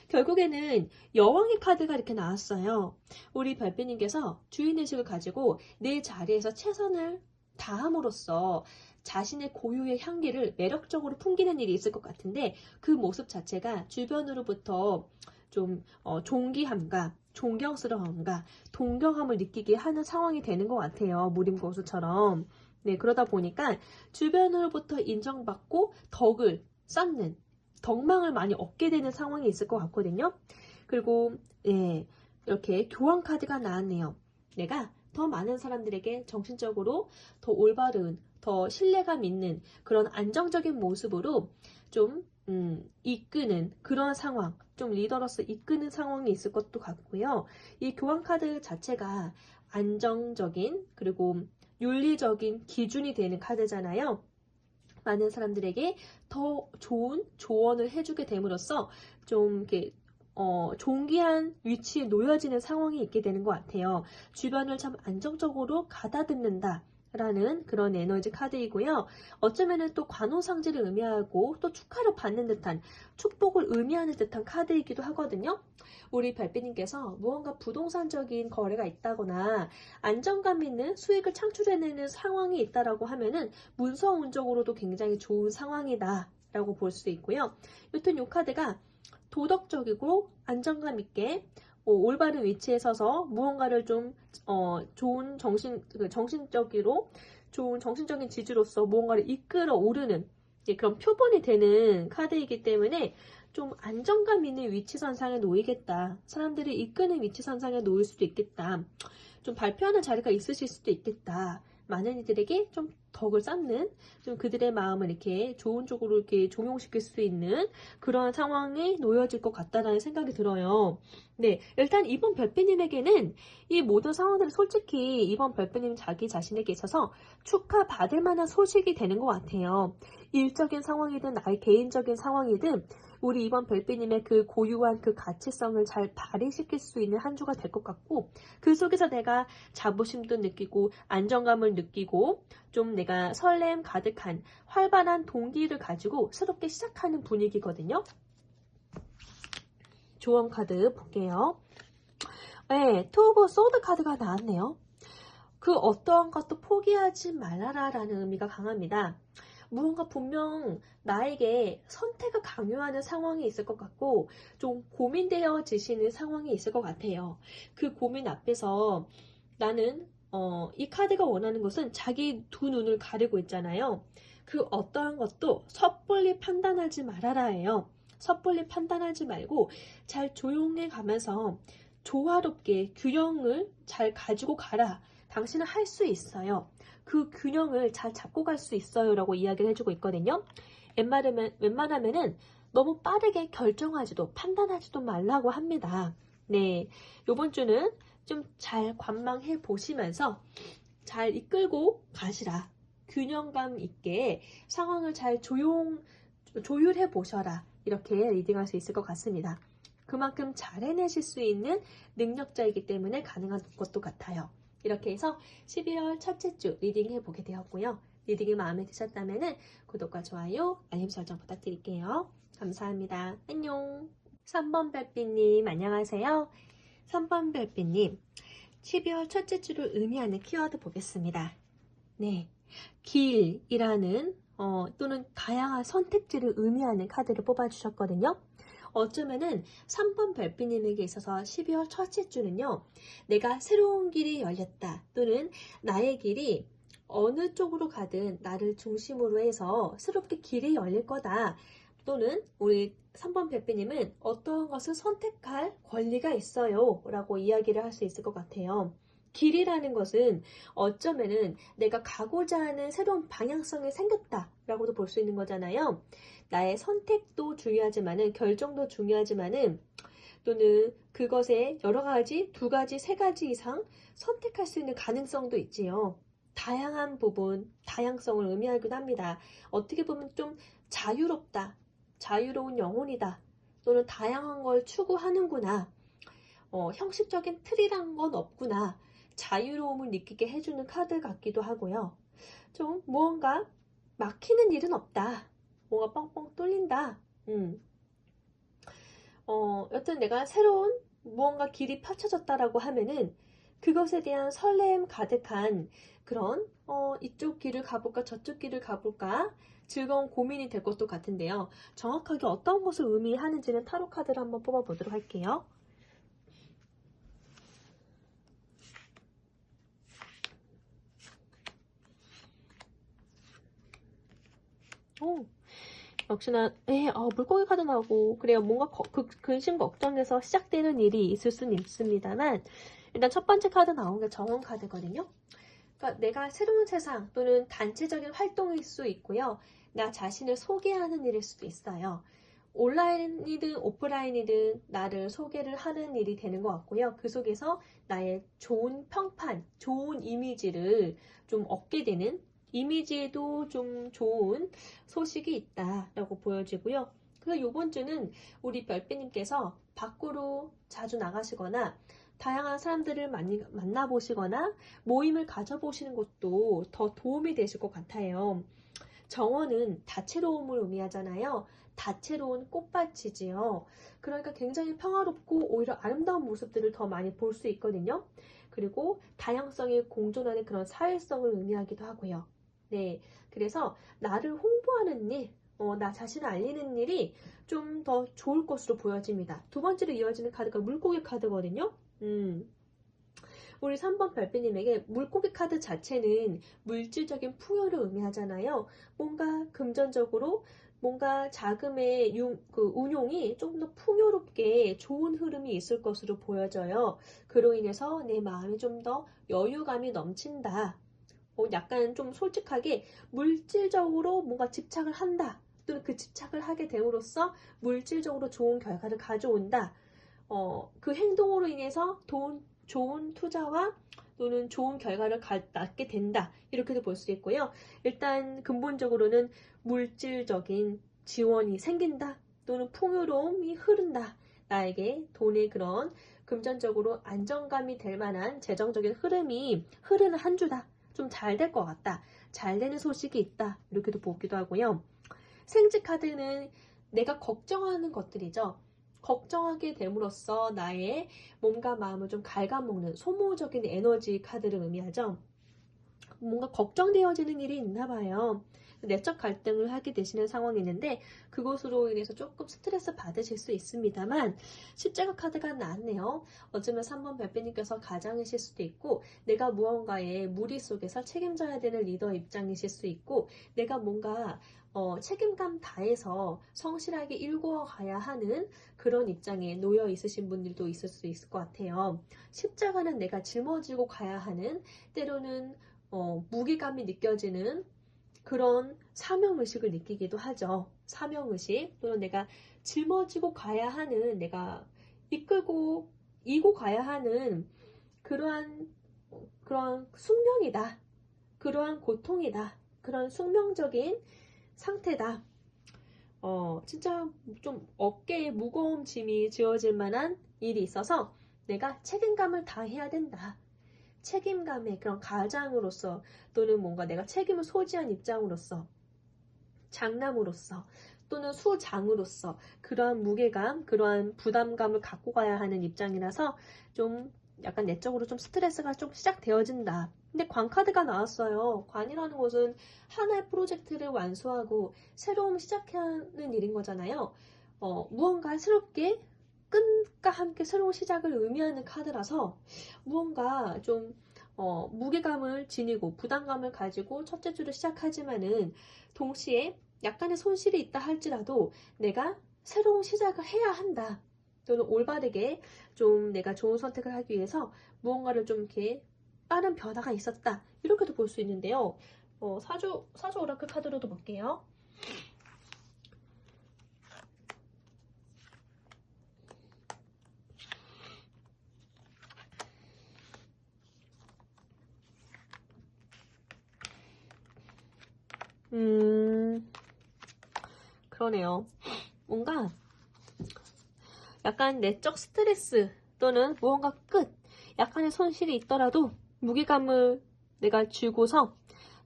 결국에는 여왕의 카드가 이렇게 나왔어요. 우리 별빛님께서 주인의식을 가지고 내 자리에서 최선을 다함으로써 자신의 고유의 향기를 매력적으로 풍기는 일이 있을 것 같은데, 그 모습 자체가 주변으로부터 좀 존귀함과 존경스러움과 동경함을 느끼게 하는 상황이 되는 것 같아요. 무림고수처럼. 네, 그러다 보니까 주변으로부터 인정받고 덕을 쌓는, 덕망을 많이 얻게 되는 상황이 있을 것 같거든요. 그리고 이렇게 교환 카드가 나왔네요. 내가 더 많은 사람들에게 정신적으로 더 올바른, 더 신뢰감 있는 그런 안정적인 모습으로 좀 이끄는 그런 상황, 좀 리더로서 이끄는 상황이 있을 것도 같고요. 이 교환 카드 자체가 안정적인, 그리고 윤리적인 기준이 되는 카드잖아요. 많은 사람들에게 더 좋은 조언을 해주게 됨으로써 좀 이렇게 존귀한 위치에 놓여지는 상황이 있게 되는 것 같아요. 주변을 참 안정적으로 가다듬는다. 라는 그런 에너지 카드이고요. 어쩌면은 또 관호상제를 의미하고 또 축하를 받는 듯한 축복을 의미하는 듯한 카드이기도 하거든요. 우리 별빛님께서 무언가 부동산적인 거래가 있다거나 안정감 있는 수익을 창출해내는 상황이 있다라고 하면은 문서 운적으로도 굉장히 좋은 상황이다 라고 볼 수 있고요. 여튼 이 카드가 도덕적이고 안정감 있게 올바른 위치에 서서 무언가를 좀 좋은 정신적으로 좋은 정신적인 지주로서 무언가를 이끌어 오르는 그런 표본이 되는 카드이기 때문에 좀 안정감 있는 위치선상에 놓이겠다. 사람들이 이끄는 위치선상에 놓일 수도 있겠다. 좀 발표하는 자리가 있으실 수도 있겠다. 많은 이들에게 좀 덕을 쌓는, 좀 그들의 마음을 이렇게 좋은 쪽으로 이렇게 종용시킬 수 있는 그런 상황에 놓여질 것 같다라는 생각이 들어요. 네, 일단 이번 별빛님에게는 이 모든 상황들이 솔직히 이번 별빛님 자기 자신에게 있어서 축하받을 만한 소식이 되는 것 같아요. 일적인 상황이든 나의 개인적인 상황이든 우리 이번 별빛님의 그 고유한 그 가치성을 잘 발휘시킬 수 있는 한 주가 될 것 같고 그 속에서 내가 자부심도 느끼고 안정감을 느끼고 좀 내가 설렘 가득한 활발한 동기를 가지고 새롭게 시작하는 분위기거든요. 조언 카드 볼게요. 네, 투 오브 소드 카드가 나왔네요. 그 어떠한 것도 포기하지 말아라 라는 의미가 강합니다. 무언가 분명 나에게 선택을 강요하는 상황이 있을 것 같고 좀 고민되어지시는 상황이 있을 것 같아요. 그 고민 앞에서 나는 이 카드가 원하는 것은 자기 두 눈을 가리고 있잖아요. 그 어떠한 것도 섣불리 판단하지 말아라예요. 섣불리 판단하지 말고 잘 조용해 가면서 조화롭게 균형을 잘 가지고 가라. 당신은 할 수 있어요. 그 균형을 잘 잡고 갈 수 있어요 라고 이야기를 해주고 있거든요. 웬만하면은 너무 빠르게 결정하지도 판단하지도 말라고 합니다. 네, 요번 주는 좀 잘 관망해 보시면서 잘 이끌고 가시라. 균형감 있게 상황을 잘 조율해 보셔라. 이렇게 리딩할 수 있을 것 같습니다. 그만큼 잘 해내실 수 있는 능력자이기 때문에 가능한 것도 같아요. 이렇게 해서 12월 첫째 주 리딩 해보게 되었고요. 리딩이 마음에 드셨다면 구독과 좋아요, 알림 설정 부탁드릴게요. 감사합니다. 안녕. 3번 별빛님 안녕하세요. 3번 별빛님 12월 첫째 주를 의미하는 키워드 보겠습니다. 네, 길이라는 또는 다양한 선택지를 의미하는 카드를 뽑아주셨거든요. 어쩌면은 3번 별빛님에게 있어서 12월 첫째 주는요. 내가 새로운 길이 열렸다. 또는 나의 길이 어느 쪽으로 가든 나를 중심으로 해서 새롭게 길이 열릴 거다. 또는 우리 3번 별빛님은 어떠한 것을 선택할 권리가 있어요. 라고 이야기를 할 수 있을 것 같아요. 길이라는 것은 어쩌면은 내가 가고자 하는 새로운 방향성이 생겼다 라고도 볼 수 있는 거잖아요. 나의 선택도 중요하지만은 결정도 중요하지만은 또는 그것에 여러 가지, 두 가지, 세 가지 이상 선택할 수 있는 가능성도 있지요. 다양한 부분, 다양성을 의미하기도 합니다. 어떻게 보면 좀 자유롭다, 자유로운 영혼이다, 또는 다양한 걸 추구하는구나, 형식적인 틀이란 건 없구나, 자유로움을 느끼게 해주는 카드 같기도 하고요. 좀 무언가 막히는 일은 없다. 뭔가 뻥뻥 뚫린다. 여튼 내가 새로운 무언가 길이 펼쳐졌다라고 하면은 그것에 대한 설렘 가득한 그런 이쪽 길을 가볼까 저쪽 길을 가볼까 즐거운 고민이 될 것도 같은데요. 정확하게 어떤 것을 의미하는지는 타로 카드를 한번 뽑아보도록 할게요. 역시나 물고기 카드 나오고 그래요. 뭔가 근심 걱정에서 시작되는 일이 있을 수는 있습니다만 일단 첫 번째 카드 나온 게 정원 카드거든요. 그러니까 내가 새로운 세상 또는 단체적인 활동일 수 있고요. 나 자신을 소개하는 일일 수도 있어요. 온라인이든 오프라인이든 나를 소개를 하는 일이 되는 것 같고요. 그 속에서 나의 좋은 평판, 좋은 이미지를 좀 얻게 되는 이미지에도 좀 좋은 소식이 있다라고 보여지고요. 그래서 이번 주는 우리 별빛님께서 밖으로 자주 나가시거나 다양한 사람들을 만나보시거나 모임을 가져보시는 것도 더 도움이 되실 것 같아요. 정원은 다채로움을 의미하잖아요. 다채로운 꽃밭이지요. 그러니까 굉장히 평화롭고 오히려 아름다운 모습들을 더 많이 볼 수 있거든요. 그리고 다양성이 공존하는 그런 사회성을 의미하기도 하고요. 네, 그래서 나를 홍보하는 일, 나 자신을 알리는 일이 좀 더 좋을 것으로 보여집니다. 두 번째로 이어지는 카드가 물고기 카드거든요. 우리 3번 별빛님에게 물고기 카드 자체는 물질적인 풍요를 의미하잖아요. 뭔가 금전적으로 뭔가 자금의 운용이 조금 더 풍요롭게 좋은 흐름이 있을 것으로 보여져요. 그로 인해서 내 마음이 좀 더 여유감이 넘친다. 약간 좀 솔직하게 물질적으로 뭔가 집착을 한다. 또는 그 집착을 하게 됨으로써 물질적으로 좋은 결과를 가져온다. 그 행동으로 인해서 좋은 투자와 또는 좋은 결과를 낳게 된다. 이렇게도 볼 수 있고요. 일단 근본적으로는 물질적인 지원이 생긴다. 또는 풍요로움이 흐른다. 나에게 돈의 그런 금전적으로 안정감이 될 만한 재정적인 흐름이 흐르는 한 주다. 좀 잘 될 것 같다. 잘 되는 소식이 있다. 이렇게도 보기도 하고요. 생지 카드는 내가 걱정하는 것들이죠. 걱정하게 됨으로써 나의 몸과 마음을 좀 갉아먹는 소모적인 에너지 카드를 의미하죠. 뭔가 걱정되어지는 일이 있나 봐요. 내적 갈등을 하게 되시는 상황이 있는데 그것으로 인해서 조금 스트레스 받으실 수 있습니다만 십자가 카드가 나왔네요. 어쩌면 3번 별빛님께서 가장이실 수도 있고 내가 무언가의 무리 속에서 책임져야 되는 리더 입장이실 수 있고 내가 뭔가 책임감 다해서 성실하게 일구어 가야 하는 그런 입장에 놓여 있으신 분들도 있을 수 있을 것 같아요. 십자가는 내가 짊어지고 가야 하는 때로는 무게감이 느껴지는 그런 사명의식을 느끼기도 하죠. 사명의식 또는 내가 짊어지고 가야 하는 내가 이고 가야 하는 그러한 숙명이다. 그러한 고통이다. 그런 숙명적인 상태다. 진짜 좀 어깨에 무거운 짐이 지어질 만한 일이 있어서 내가 책임감을 다해야 된다. 책임감의 그런 가장으로서 또는 뭔가 내가 책임을 소지한 입장으로서 장남으로서 또는 수장으로서 그러한 무게감, 그러한 부담감을 갖고 가야 하는 입장이라서 좀 약간 내적으로 좀 스트레스가 좀 시작되어진다. 근데 관카드가 나왔어요. 관이라는 것은 하나의 프로젝트를 완수하고 새로운 시작하는 일인 거잖아요. 무언가 새롭게 끝과 함께 새로운 시작을 의미하는 카드라서 무언가 좀 무게감을 지니고 부담감을 가지고 첫째 주를 시작하지만은 동시에 약간의 손실이 있다 할지라도 내가 새로운 시작을 해야 한다. 또는 올바르게 좀 내가 좋은 선택을 하기 위해서 무언가를 좀 이렇게 빠른 변화가 있었다. 이렇게도 볼 수 있는데요. 사주 오라클 카드로도 볼게요. 그러네요. 뭔가 약간 내적 스트레스 또는 무언가 약간의 손실이 있더라도 무게감을 내가 쥐고서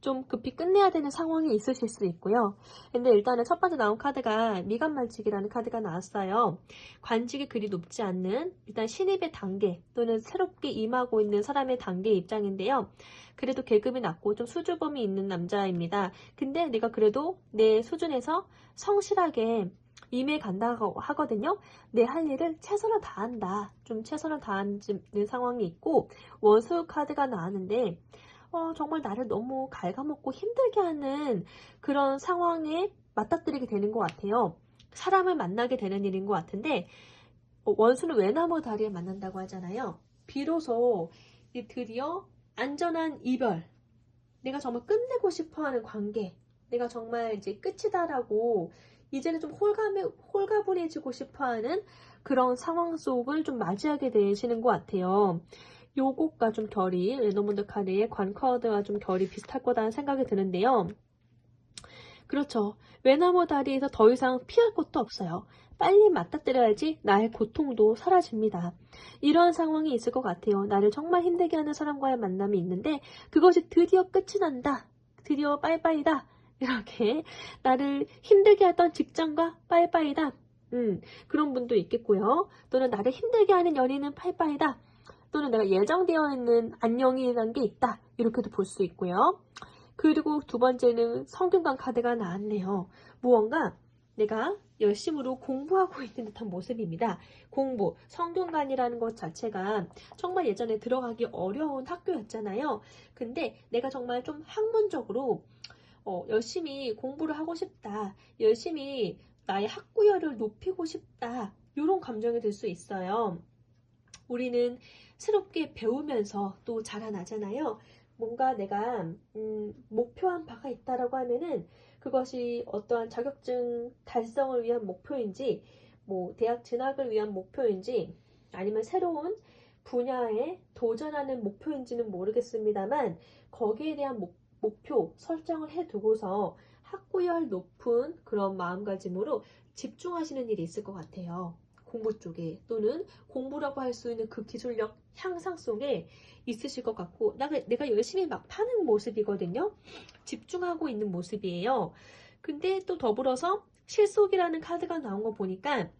좀 급히 끝내야 되는 상황이 있으실 수 있고요. 근데 일단은 첫 번째 나온 카드가 미간말직이라는 카드가 나왔어요. 관직이 그리 높지 않는 일단 신입의 단계 또는 새롭게 임하고 있는 사람의 단계 입장인데요. 그래도 계급이 낮고 좀 수줍음이 있는 남자입니다. 근데 내가 그래도 내 수준에서 성실하게 임해 간다고 하거든요. 내 할 일을 최선을 다한다. 좀 최선을 다하는 상황이 있고 원수 카드가 나왔는데 정말 나를 너무 갉아먹고 힘들게 하는 그런 상황에 맞닥뜨리게 되는 것 같아요. 사람을 만나게 되는 일인 것 같은데 원수는 외나무 다리에 만난다고 하잖아요. 비로소 드디어 안전한 이별, 내가 정말 끝내고 싶어하는 관계, 내가 정말 이제 끝이다라고 이제는 좀 홀가분해지고 싶어하는 그런 상황 속을 좀 맞이하게 되시는 것 같아요. 요것과 좀 결이 레노먼드 카드의 관커드와 좀 결이 비슷할 거다는 생각이 드는데요. 그렇죠. 외나무 다리에서 더 이상 피할 곳도 없어요. 빨리 맞닥뜨려야지 나의 고통도 사라집니다. 이런 상황이 있을 것 같아요. 나를 정말 힘들게 하는 사람과의 만남이 있는데 그것이 드디어 끝이 난다. 드디어 빠이빠이다. 이렇게 나를 힘들게 했던 직장과 빠이빠이다. 그런 분도 있겠고요. 또는 나를 힘들게 하는 연인은 빠이빠이다. 또는 내가 예정되어 있는 안녕이라는 게 있다. 이렇게도 볼 수 있고요. 그리고 두 번째는 성균관 카드가 나왔네요. 무언가 내가 열심으로 공부하고 있는 듯한 모습입니다. 공부, 성균관이라는 것 자체가 정말 예전에 들어가기 어려운 학교였잖아요. 근데 내가 정말 좀 학문적으로 열심히 공부를 하고 싶다. 열심히 나의 학구열을 높이고 싶다. 이런 감정이 들 수 있어요. 우리는 새롭게 배우면서 또 자라나잖아요. 뭔가 내가 목표한 바가 있다라고 하면은 그것이 어떠한 자격증 달성을 위한 목표인지 뭐 대학 진학을 위한 목표인지 아니면 새로운 분야에 도전하는 목표인지는 모르겠습니다만 거기에 대한 목표 설정을 해두고서 학구열 높은 그런 마음가짐으로 집중하시는 일이 있을 것 같아요. 공부 쪽에 또는 공부라고 할 수 있는 그 기술력 향상 속에 있으실 것 같고 내가 열심히 막 파는 모습이거든요. 집중하고 있는 모습이에요. 근데 또 더불어서 실속이라는 카드가 나온 거 보니까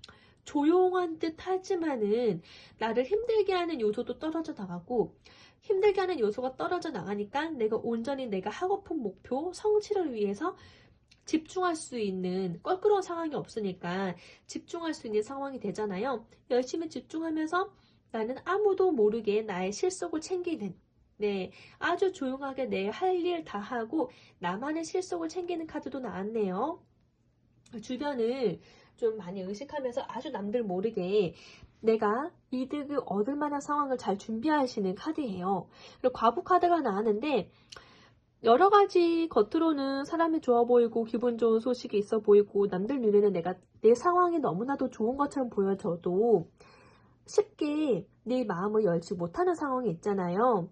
조용한 듯 하지만은 나를 힘들게 하는 요소도 떨어져 나가고 힘들게 하는 요소가 떨어져 나가니까 내가 온전히 내가 하고픈 목표 성취를 위해서 집중할 수 있는 껄끄러운 상황이 없으니까 집중할 수 있는 상황이 되잖아요. 열심히 집중하면서 나는 아무도 모르게 나의 실속을 챙기는 아주 조용하게 내 할 일 다 하고 나만의 실속을 챙기는 카드도 나왔네요. 주변을 좀 많이 의식하면서 아주 남들 모르게 내가 이득을 얻을 만한 상황을 잘 준비하시는 카드예요. 그리고 과부 카드가 나왔는데 여러 가지 겉으로는 사람이 좋아 보이고 기분 좋은 소식이 있어 보이고 남들 눈에는 내 상황이 너무나도 좋은 것처럼 보여져도 쉽게 내 마음을 열지 못하는 상황이 있잖아요.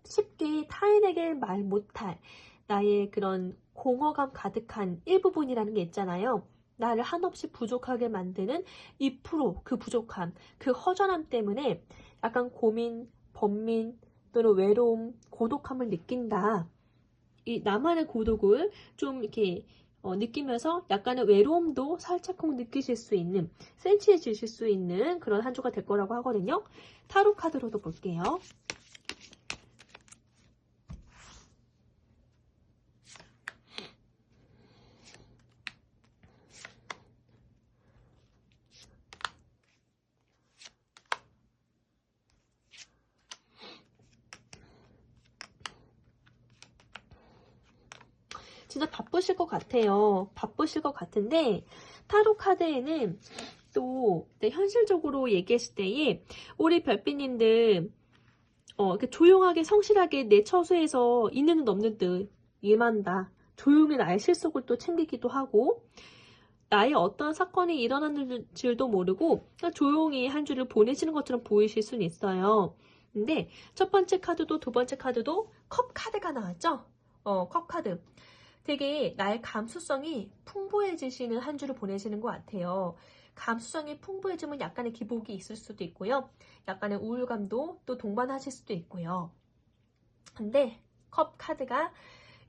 쉽게 타인에게 말 못할 나의 그런 공허감 가득한 일부분이라는 게 있잖아요. 나를 한없이 부족하게 만드는 2% 그 부족함, 그 허전함 때문에 약간 고민, 번민 또는 외로움, 고독함을 느낀다. 이 나만의 고독을 좀 이렇게 느끼면서 약간의 외로움도 살짝쿵 느끼실 수 있는, 센치해지실 수 있는 그런 한 주가 될 거라고 하거든요. 타로 카드로도 볼게요. 진짜 바쁘실 것 같아요. 바쁘실 것 같은데 타로 카드에는 또 현실적으로 얘기했을 때에 우리 별빛님들 이렇게 조용하게 성실하게 내 처소에서 있는 듯 없는 듯 일만다. 조용히 나의 실속을 또 챙기기도 하고 나의 어떤 사건이 일어나는 줄도 모르고 그냥 조용히 한 주를 보내시는 것처럼 보이실 수는 있어요. 근데 첫 번째 카드도 두 번째 카드도 컵 카드가 나왔죠? 컵 카드. 되게 나의 감수성이 풍부해지시는 한 주를 보내시는 것 같아요. 감수성이 풍부해지면 약간의 기복이 있을 수도 있고요. 약간의 우울감도 또 동반하실 수도 있고요. 근데 컵 카드가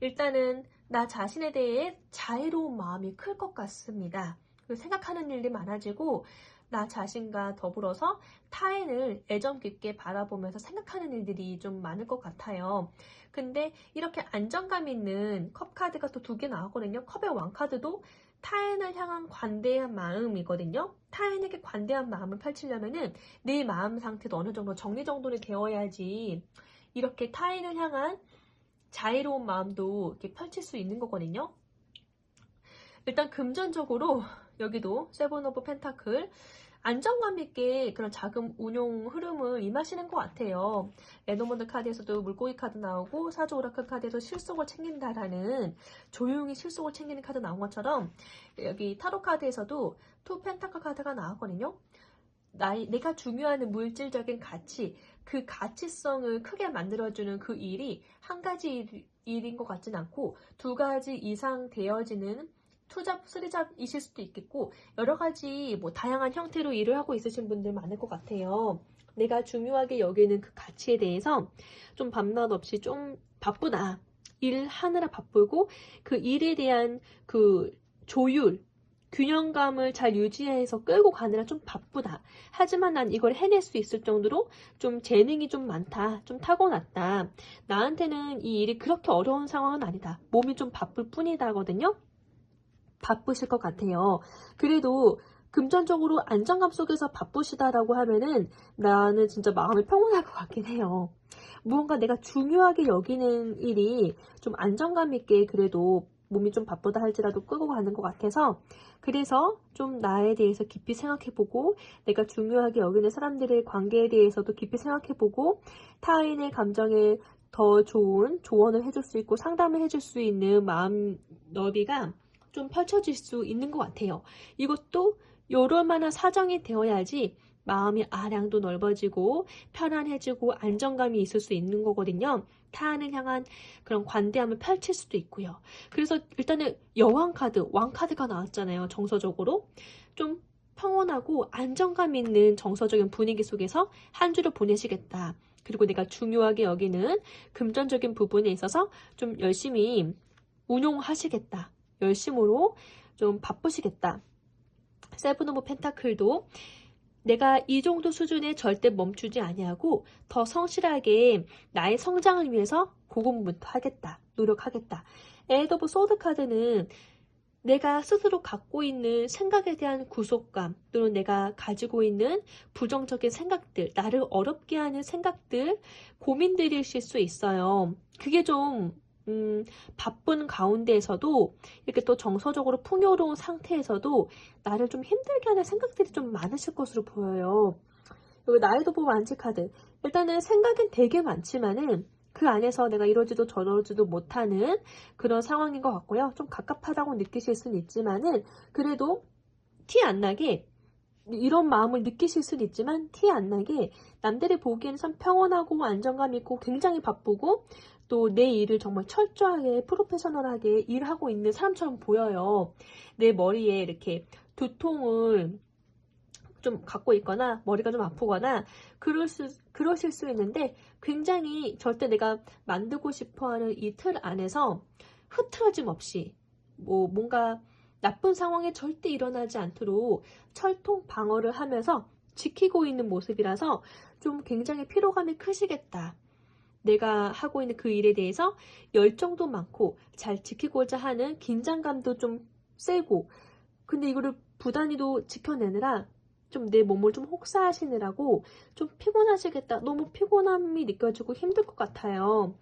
일단은 나 자신에 대해 자애로운 마음이 클 것 같습니다. 생각하는 일이 많아지고 나 자신과 더불어서 타인을 애정 깊게 바라보면서 생각하는 일들이 좀 많을 것 같아요. 근데 이렇게 안정감 있는 컵 카드가 또 두 개 나왔거든요. 컵의 왕 카드도 타인을 향한 관대한 마음이거든요. 타인에게 관대한 마음을 펼치려면은 내 마음 상태도 어느 정도 정리정돈이 되어야지 이렇게 타인을 향한 자애로운 마음도 이렇게 펼칠 수 있는 거거든요. 일단 금전적으로 여기도 세븐 오브 펜타클 안정감 있게 그런 자금 운용 흐름을 임하시는 것 같아요. 레노먼드 카드에서도 물고기 카드 나오고 사주 오라클 카드에서 실속을 챙긴다라는 조용히 실속을 챙기는 카드 나온 것처럼 여기 타로 카드에서도 투 펜타클 카드가 나왔거든요. 내가 중요한 물질적인 가치, 그 가치성을 크게 만들어주는 그 일이 한 가지 일인 것 같진 않고 두 가지 이상 되어지는 투잡, 쓰리잡이실 수도 있겠고 여러 가지 뭐 다양한 형태로 일을 하고 있으신 분들 많을 것 같아요. 내가 중요하게 여기는 그 가치에 대해서 좀 밤낮 없이 좀 바쁘다. 일하느라 바쁘고 그 일에 대한 그 조율, 균형감을 잘 유지해서 끌고 가느라 좀 바쁘다. 하지만 난 이걸 해낼 수 있을 정도로 좀 재능이 좀 많다. 좀 타고났다. 나한테는 이 일이 그렇게 어려운 상황은 아니다. 몸이 좀 바쁠 뿐이다거든요. 바쁘실 것 같아요. 그래도 금전적으로 안정감 속에서 바쁘시다라고 하면은 나는 진짜 마음이 평온할 것 같긴 해요. 무언가 내가 중요하게 여기는 일이 좀 안정감 있게 그래도 몸이 좀 바쁘다 할지라도 끌고 가는 것 같아서 그래서 좀 나에 대해서 깊이 생각해보고 내가 중요하게 여기는 사람들의 관계에 대해서도 깊이 생각해보고 타인의 감정에 더 좋은 조언을 해줄 수 있고 상담을 해줄 수 있는 마음 너비가 좀 펼쳐질 수 있는 것 같아요. 이것도 요럴 만한 사정이 되어야지 마음이 아량도 넓어지고 편안해지고 안정감이 있을 수 있는 거거든요. 타인을 향한 그런 관대함을 펼칠 수도 있고요. 그래서 일단은 여왕 카드, 왕 카드가 나왔잖아요. 정서적으로 좀 평온하고 안정감 있는 정서적인 분위기 속에서 한 주를 보내시겠다. 그리고 내가 중요하게 여기는 금전적인 부분에 있어서 좀 열심히 운용하시겠다. 열심으로 좀 바쁘시겠다. 세븐 오브 펜타클도 내가 이 정도 수준에 절대 멈추지 아니하고 더 성실하게 나의 성장을 위해서 고군분투하겠다. 노력하겠다. 에이드 오브 소드 카드는 내가 스스로 갖고 있는 생각에 대한 구속감 또는 내가 가지고 있는 부정적인 생각들, 나를 어렵게 하는 생각들, 고민들이실 수 있어요. 그게 좀 바쁜 가운데에서도 이렇게 또 정서적으로 풍요로운 상태에서도 나를 좀 힘들게 하는 생각들이 좀 많으실 것으로 보여요. 여기 나이도 보고 안지 카드. 일단은 생각은 되게 많지만은 그 안에서 내가 이러지도 저러지도 못하는 그런 상황인 것 같고요. 좀 갑갑하다고 느끼실 수는 있지만은 그래도 티 안 나게 이런 마음을 느끼실 수는 있지만 티 안 나게 남들이 보기에는 참 평온하고 안정감 있고 굉장히 바쁘고 또 내 일을 정말 철저하게 프로페셔널하게 일하고 있는 사람처럼 보여요. 내 머리에 이렇게 두통을 좀 갖고 있거나 머리가 좀 아프거나 그러실 수 있는데 굉장히 절대 내가 만들고 싶어하는 이 틀 안에서 흐트러짐 없이 뭔가 나쁜 상황이 절대 일어나지 않도록 철통 방어를 하면서 지키고 있는 모습이라서 좀 굉장히 피로감이 크시겠다. 내가 하고 있는 그 일에 대해서 열정도 많고 잘 지키고자 하는 긴장감도 좀 세고 근데 이거를 부단히도 지켜내느라 좀 내 몸을 좀 혹사하시느라고 좀 피곤하시겠다. 너무 피곤함이 느껴지고 힘들 것 같아요.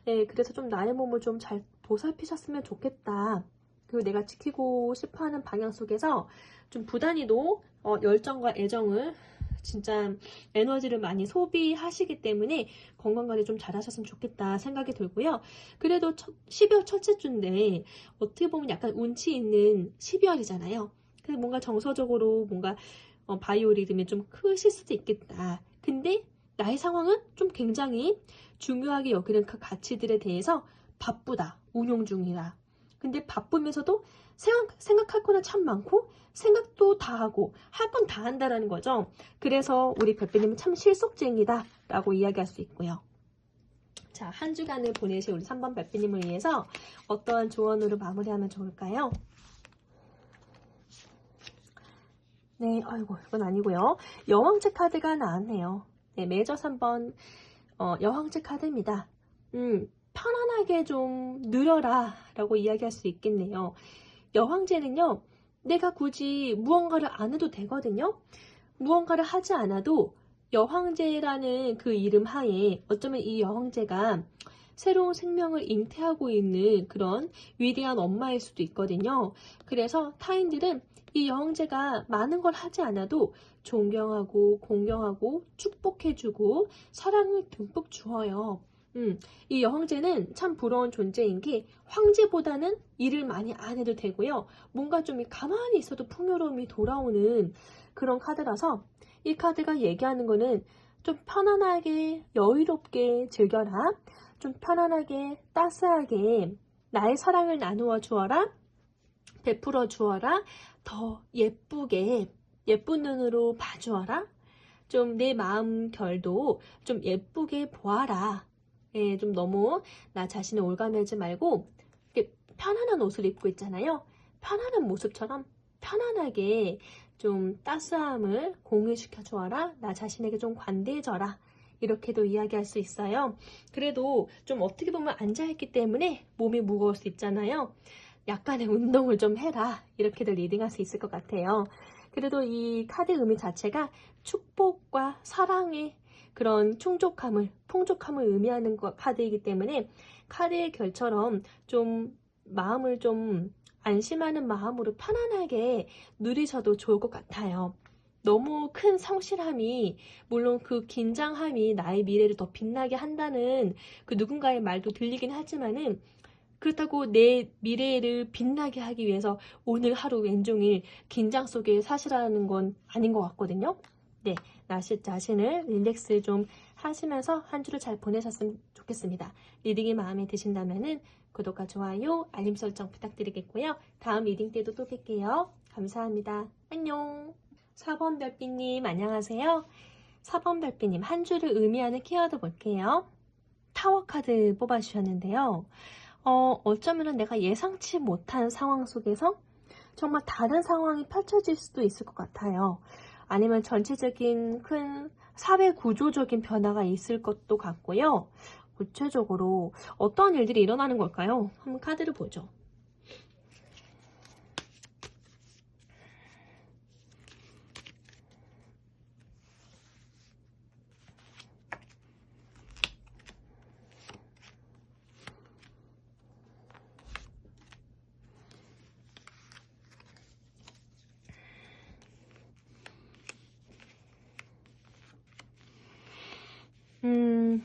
네, 그래서 좀 나의 몸을 좀 잘 보살피셨으면 좋겠다. 그리고 내가 지키고 싶어하는 방향 속에서 좀 부단히도 열정과 애정을 진짜 에너지를 많이 소비하시기 때문에 건강관리 좀 잘하셨으면 좋겠다 생각이 들고요. 그래도 12월 첫째 주인데 어떻게 보면 약간 운치 있는 12월이잖아요. 그래서 뭔가 정서적으로 뭔가 바이오리듬이 좀 크실 수도 있겠다. 근데 나의 상황은 좀 굉장히 중요하게 여기는 그 가치들에 대해서 바쁘다. 운용 중이다. 근데 바쁘면서도 생각할 거는 참 많고 생각도 다 하고 할 건 다 한다라는 거죠. 그래서 우리 별빛님은 참 실속쟁이다 라고 이야기할 수 있고요. 자, 한 주간을 보내실 우리 3번 별빛님을 위해서 어떠한 조언으로 마무리하면 좋을까요? 네, 아이고 이건 아니고요. 여왕제 카드가 나왔네요. 네, 메이저 3번 여왕제 카드입니다. 편안하게 좀 늘어라 라고 이야기할 수 있겠네요. 여왕제는요, 내가 굳이 무언가를 안 해도 되거든요. 무언가를 하지 않아도 여황제라는 그 이름 하에 어쩌면 이 여황제가 새로운 생명을 잉태하고 있는 그런 위대한 엄마일 수도 있거든요. 그래서 타인들은 이 여황제가 많은 걸 하지 않아도 존경하고 공경하고 축복해주고 사랑을 듬뿍 주어요. 이 여황제는 참 부러운 존재인 게 황제보다는 일을 많이 안 해도 되고요. 뭔가 좀 가만히 있어도 풍요로움이 돌아오는 그런 카드라서 이 카드가 얘기하는 거는 좀 편안하게 여유롭게 즐겨라. 좀 편안하게 따스하게 나의 사랑을 나누어 주어라. 베풀어 주어라. 더 예쁘게 예쁜 눈으로 봐주어라. 좀 내 마음 결도 좀 예쁘게 보아라. 예, 좀 너무 나 자신을 올가매지 말고 이렇게 편안한 옷을 입고 있잖아요. 편안한 모습처럼 편안하게 좀 따스함을 공유시켜 주어라. 나 자신에게 좀 관대해져라. 이렇게도 이야기할 수 있어요. 그래도 좀 어떻게 보면 앉아있기 때문에 몸이 무거울 수 있잖아요. 약간의 운동을 좀 해라. 이렇게도 리딩할 수 있을 것 같아요. 그래도 이 카드 의미 자체가 축복과 사랑의 그런 풍족함을 의미하는 카드이기 때문에 카드의 결처럼 좀 마음을 좀 안심하는 마음으로 편안하게 누리셔도 좋을 것 같아요. 너무 큰 성실함이, 물론 그 긴장함이 나의 미래를 더 빛나게 한다는 그 누군가의 말도 들리긴 하지만은, 그렇다고 내 미래를 빛나게 하기 위해서 오늘 하루 왼종일 긴장 속에 사시라는 건 아닌 것 같거든요. 네, 나 자신을 릴렉스 좀 하시면서 한 주를 잘 보내셨으면 좋겠습니다. 리딩이 마음에 드신다면은 구독과 좋아요, 알림 설정 부탁드리겠고요. 다음 리딩 때도 또 뵐게요. 감사합니다. 안녕. 4번 별빛님 안녕하세요. 4번 별빛님 한 주를 의미하는 키워드 볼게요. 타워 카드 뽑아주셨는데요. 어쩌면 내가 예상치 못한 상황 속에서 정말 다른 상황이 펼쳐질 수도 있을 것 같아요. 아니면 전체적인 큰 사회 구조적인 변화가 있을 것도 같고요. 구체적으로 어떤 일들이 일어나는 걸까요? 한번 카드를 보죠.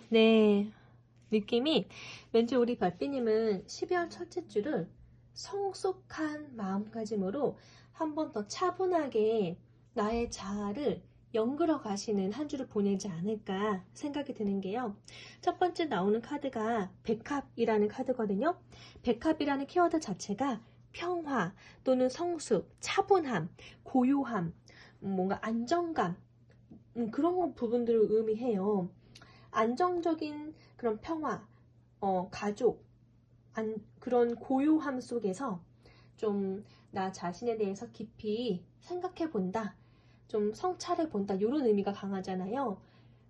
네. 느낌이 왠지 우리 별빛님은 12월 첫째 주를 성숙한 마음가짐으로 한 번 더 차분하게 나의 자아를 연결어 가시는 한 주를 보내지 않을까 생각이 드는 게요. 첫 번째 나오는 카드가 백합이라는 카드거든요. 백합이라는 키워드 자체가 평화 또는 성숙, 차분함, 고요함, 뭔가 안정감, 그런 부분들을 의미해요. 안정적인 그런 평화, 가족, 그런 고요함 속에서 좀 나 자신에 대해서 깊이 생각해 본다, 좀 성찰해 본다, 이런 의미가 강하잖아요.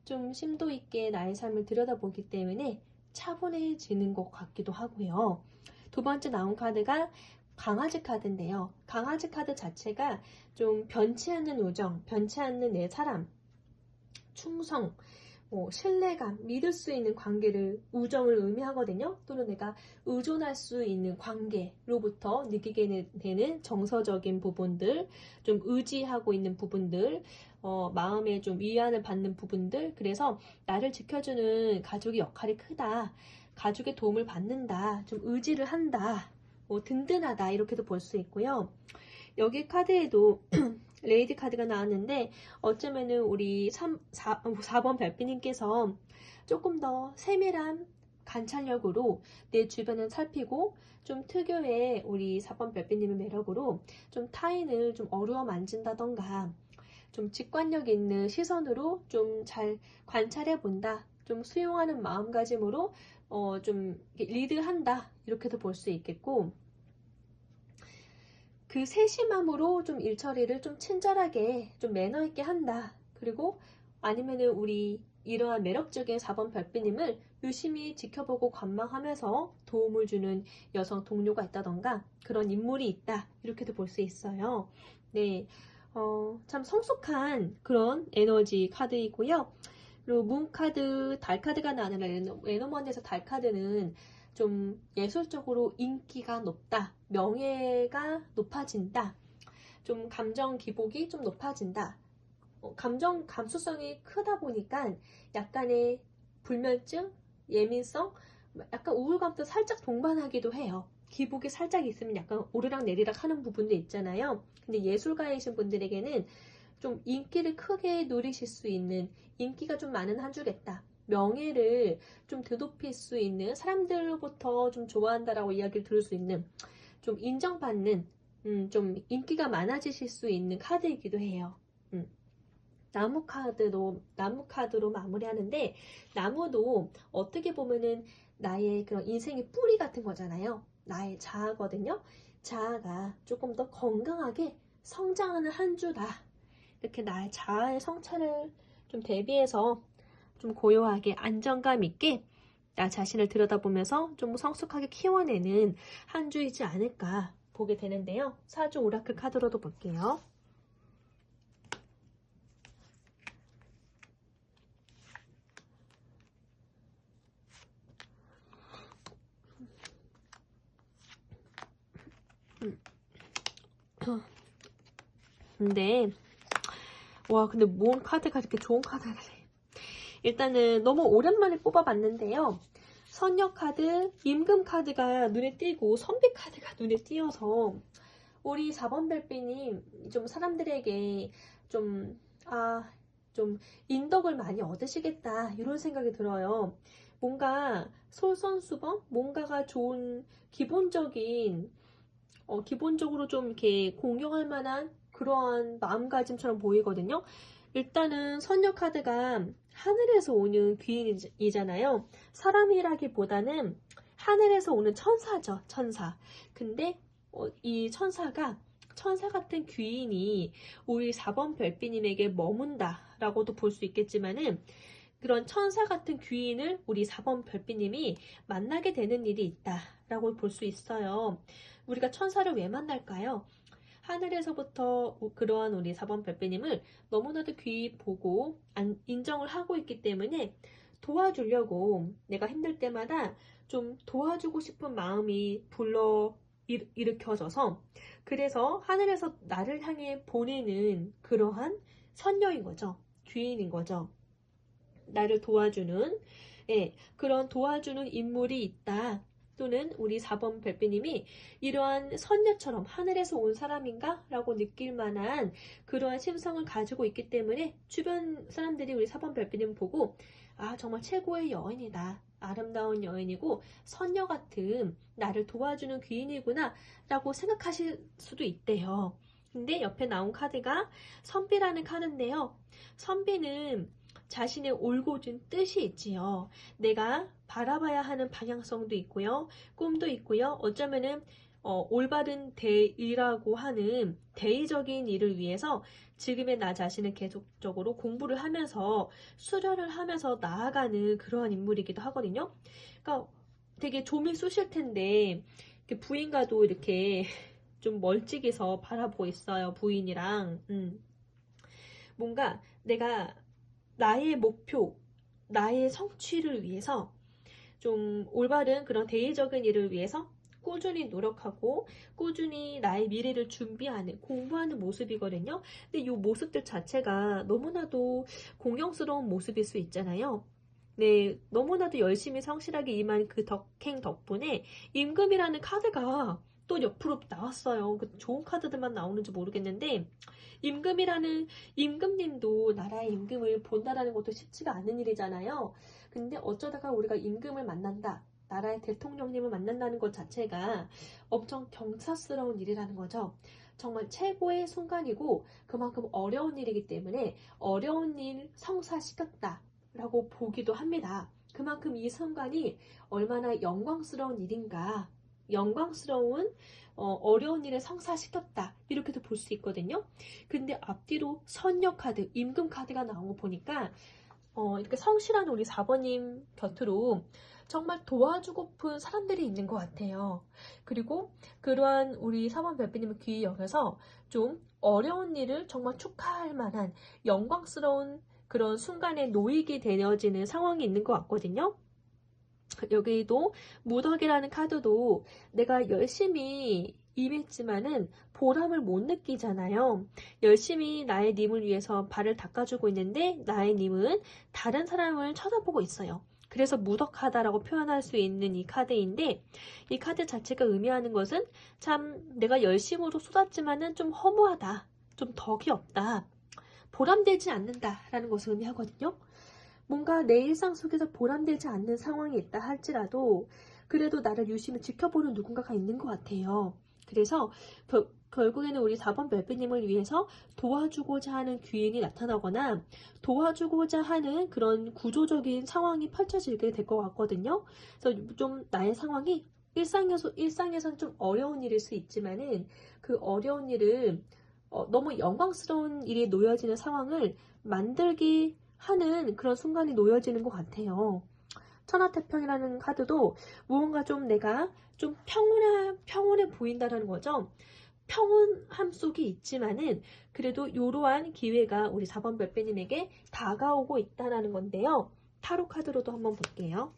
좀 심도 있게 나의 삶을 들여다보기 때문에 차분해지는 것 같기도 하고요. 두 번째 나온 카드가 강아지 카드인데요. 강아지 카드 자체가 좀 변치 않는 우정, 변치 않는 내 사람, 충성, 신뢰감, 믿을 수 있는 관계를, 우정을 의미하거든요. 또는 내가 의존할 수 있는 관계로부터 느끼게 되는 정서적인 부분들, 좀 의지하고 있는 부분들, 마음에 좀 위안을 받는 부분들, 그래서 나를 지켜주는 가족의 역할이 크다, 가족의 도움을 받는다, 좀 의지를 한다, 든든하다, 이렇게도 볼 수 있고요. 여기 카드에도 레이디 카드가 나왔는데, 어쩌면은 우리 4번 별빛님께서 조금 더 세밀한 관찰력으로 내 주변을 살피고, 좀 특유의 우리 4번 별빛님의 매력으로 좀 타인을 좀 어루어 만진다던가, 좀 직관력 있는 시선으로 좀 잘 관찰해 본다, 좀 수용하는 마음가짐으로 좀 리드한다, 이렇게도 볼 수 있겠고, 그 세심함으로 좀 일처리를 좀 친절하게, 좀 매너 있게 한다. 그리고 아니면은 우리 이러한 매력적인 4번 별빛님을 유심히 지켜보고 관망하면서 도움을 주는 여성 동료가 있다던가 그런 인물이 있다, 이렇게도 볼 수 있어요. 네, 참 성숙한 그런 에너지 카드이고요. 그리고 문 카드, 달 카드가 나오는 레노먼에서 달 카드는 좀 예술적으로 인기가 높다, 명예가 높아진다, 좀 감정 기복이 좀 높아진다, 감정 감수성이 크다 보니까 약간의 불면증, 예민성, 약간 우울감도 살짝 동반하기도 해요. 기복이 살짝 있으면 약간 오르락 내리락 하는 부분도 있잖아요. 근데 예술가이신 분들에게는 좀 인기를 크게 누리실 수 있는, 인기가 좀 많은 한 주겠다, 명예를 좀 되높일 수 있는, 사람들로부터 좀 좋아한다라고 이야기를 들을 수 있는, 좀 인정받는 좀 인기가 많아지실 수 있는 카드이기도 해요. 나무 카드로 마무리하는데, 나무도 어떻게 보면은 나의 그런 인생의 뿌리 같은 거잖아요. 나의 자아거든요. 자아가 조금 더 건강하게 성장하는 한 주다. 이렇게 나의 자아의 성찰을 좀 대비해서 좀 고요하게 안정감 있게 나 자신을 들여다보면서 좀 성숙하게 키워내는 한 주이지 않을까 보게 되는데요. 사주 오라클 카드로도 볼게요. 근데 뭔 카드가 이렇게 좋은 카드를 해. 일단은 너무 오랜만에 뽑아봤는데요. 선녀 카드, 임금 카드가 눈에 띄고 선비 카드가 눈에 띄어서 우리 4번 별빛님 좀 사람들에게 좀 인덕을 많이 얻으시겠다 이런 생각이 들어요. 뭔가 솔선수범, 뭔가가 좋은 기본적으로 좀 이렇게 공경할 만한 그러한 마음가짐처럼 보이거든요. 일단은 선녀 카드가 하늘에서 오는 귀인이잖아요. 사람이라기보다는 하늘에서 오는 천사죠, 천사. 근데 이 천사 같은 귀인이 우리 4번 별빛님에게 머문다라고도 볼 수 있겠지만은, 그런 천사 같은 귀인을 우리 4번 별빛님이 만나게 되는 일이 있다라고 볼 수 있어요. 우리가 천사를 왜 만날까요? 하늘에서부터 그러한 우리 4번 별빛님을 너무나도 귀히 보고 인정을 하고 있기 때문에 도와주려고 내가 힘들 때마다 좀 도와주고 싶은 마음이 일으켜져서, 그래서 하늘에서 나를 향해 보내는 그러한 선녀인 거죠. 귀인인 거죠. 나를 도와주는, 그런 도와주는 인물이 있다. 또는 우리 4번 별빛님이 이러한 선녀처럼 하늘에서 온 사람인가? 라고 느낄 만한 그러한 심성을 가지고 있기 때문에 주변 사람들이 우리 4번 별빛님 보고, 정말 최고의 여인이다. 아름다운 여인이고 선녀 같은 나를 도와주는 귀인이구나 라고 생각하실 수도 있대요. 근데 옆에 나온 카드가 선비라는 카드인데요. 선비는 자신의 올곧은 뜻이 있지요. 내가 바라봐야 하는 방향성도 있고요. 꿈도 있고요. 어쩌면은 올바른 대의라고 하는 대의적인 일을 위해서 지금의 나 자신을 계속적으로 공부를 하면서 수련을 하면서 나아가는 그러한 인물이기도 하거든요. 그러니까 되게 좀이 쑤실 텐데 부인과도 이렇게 좀 멀찍이서 바라보고 있어요. 부인이랑. 뭔가 내가 나의 목표, 나의 성취를 위해서 좀 올바른 그런 대의적인 일을 위해서 꾸준히 노력하고 꾸준히 나의 미래를 준비하는, 공부하는 모습이거든요. 근데 이 모습들 자체가 너무나도 공경스러운 모습일 수 있잖아요. 네, 너무나도 열심히 성실하게 임한 그 덕행 덕분에 임금이라는 카드가 또 옆으로 나왔어요. 좋은 카드들만 나오는지 모르겠는데, 임금님도 나라의 임금을 본다라는 것도 쉽지가 않은 일이잖아요. 근데 어쩌다가 우리가 임금을 만난다, 나라의 대통령님을 만난다는 것 자체가 엄청 경사스러운 일이라는 거죠. 정말 최고의 순간이고 그만큼 어려운 일이기 때문에 어려운 일 성사시켰다 라고 보기도 합니다. 그만큼 이 순간이 얼마나 영광스러운 일인가, 영광스러운 어려운 일을 성사시켰다 이렇게도 볼 수 있거든요. 근데 앞뒤로 선녀 카드, 임금 카드가 나온 거 보니까 이렇게 성실한 우리 4번님 곁으로 정말 도와주고픈 사람들이 있는 것 같아요. 그리고 그러한 우리 4번 별빛님을 귀히 여겨서 좀 어려운 일을 정말 축하할 만한 영광스러운 그런 순간에 놓이게 되어지는 상황이 있는 것 같거든요. 여기도 무덕이라는 카드도 내가 열심히 임했지만은 보람을 못 느끼잖아요. 열심히 나의 님을 위해서 발을 닦아주고 있는데 나의 님은 다른 사람을 쳐다보고 있어요. 그래서 무덕하다라고 표현할 수 있는 이 카드인데, 이 카드 자체가 의미하는 것은 참 내가 열심으로 쏟았지만은 좀 허무하다, 좀 덕이 없다, 보람되지 않는다라는 것을 의미하거든요. 뭔가 내 일상 속에서 보람되지 않는 상황이 있다 할지라도 그래도 나를 유심히 지켜보는 누군가가 있는 것 같아요. 그래서 결국에는 우리 4번 별빛님을 위해서 도와주고자 하는 귀인이 나타나거나 도와주고자 하는 그런 구조적인 상황이 펼쳐지게 될 것 같거든요. 그래서 좀 나의 상황이 일상에서는 좀 어려운 일일 수 있지만은 그 어려운 일을 너무 영광스러운 일이 놓여지는 상황을 만들게 하는 그런 순간이 놓여지는 것 같아요. 천하태평이라는 카드도 무언가 좀 내가 좀 평온해 보인다라는 거죠. 평온함 속에 있지만은 그래도 이러한 기회가 우리 4번 별빛님에게 다가오고 있다라는 건데요. 타로 카드로도 한번 볼게요.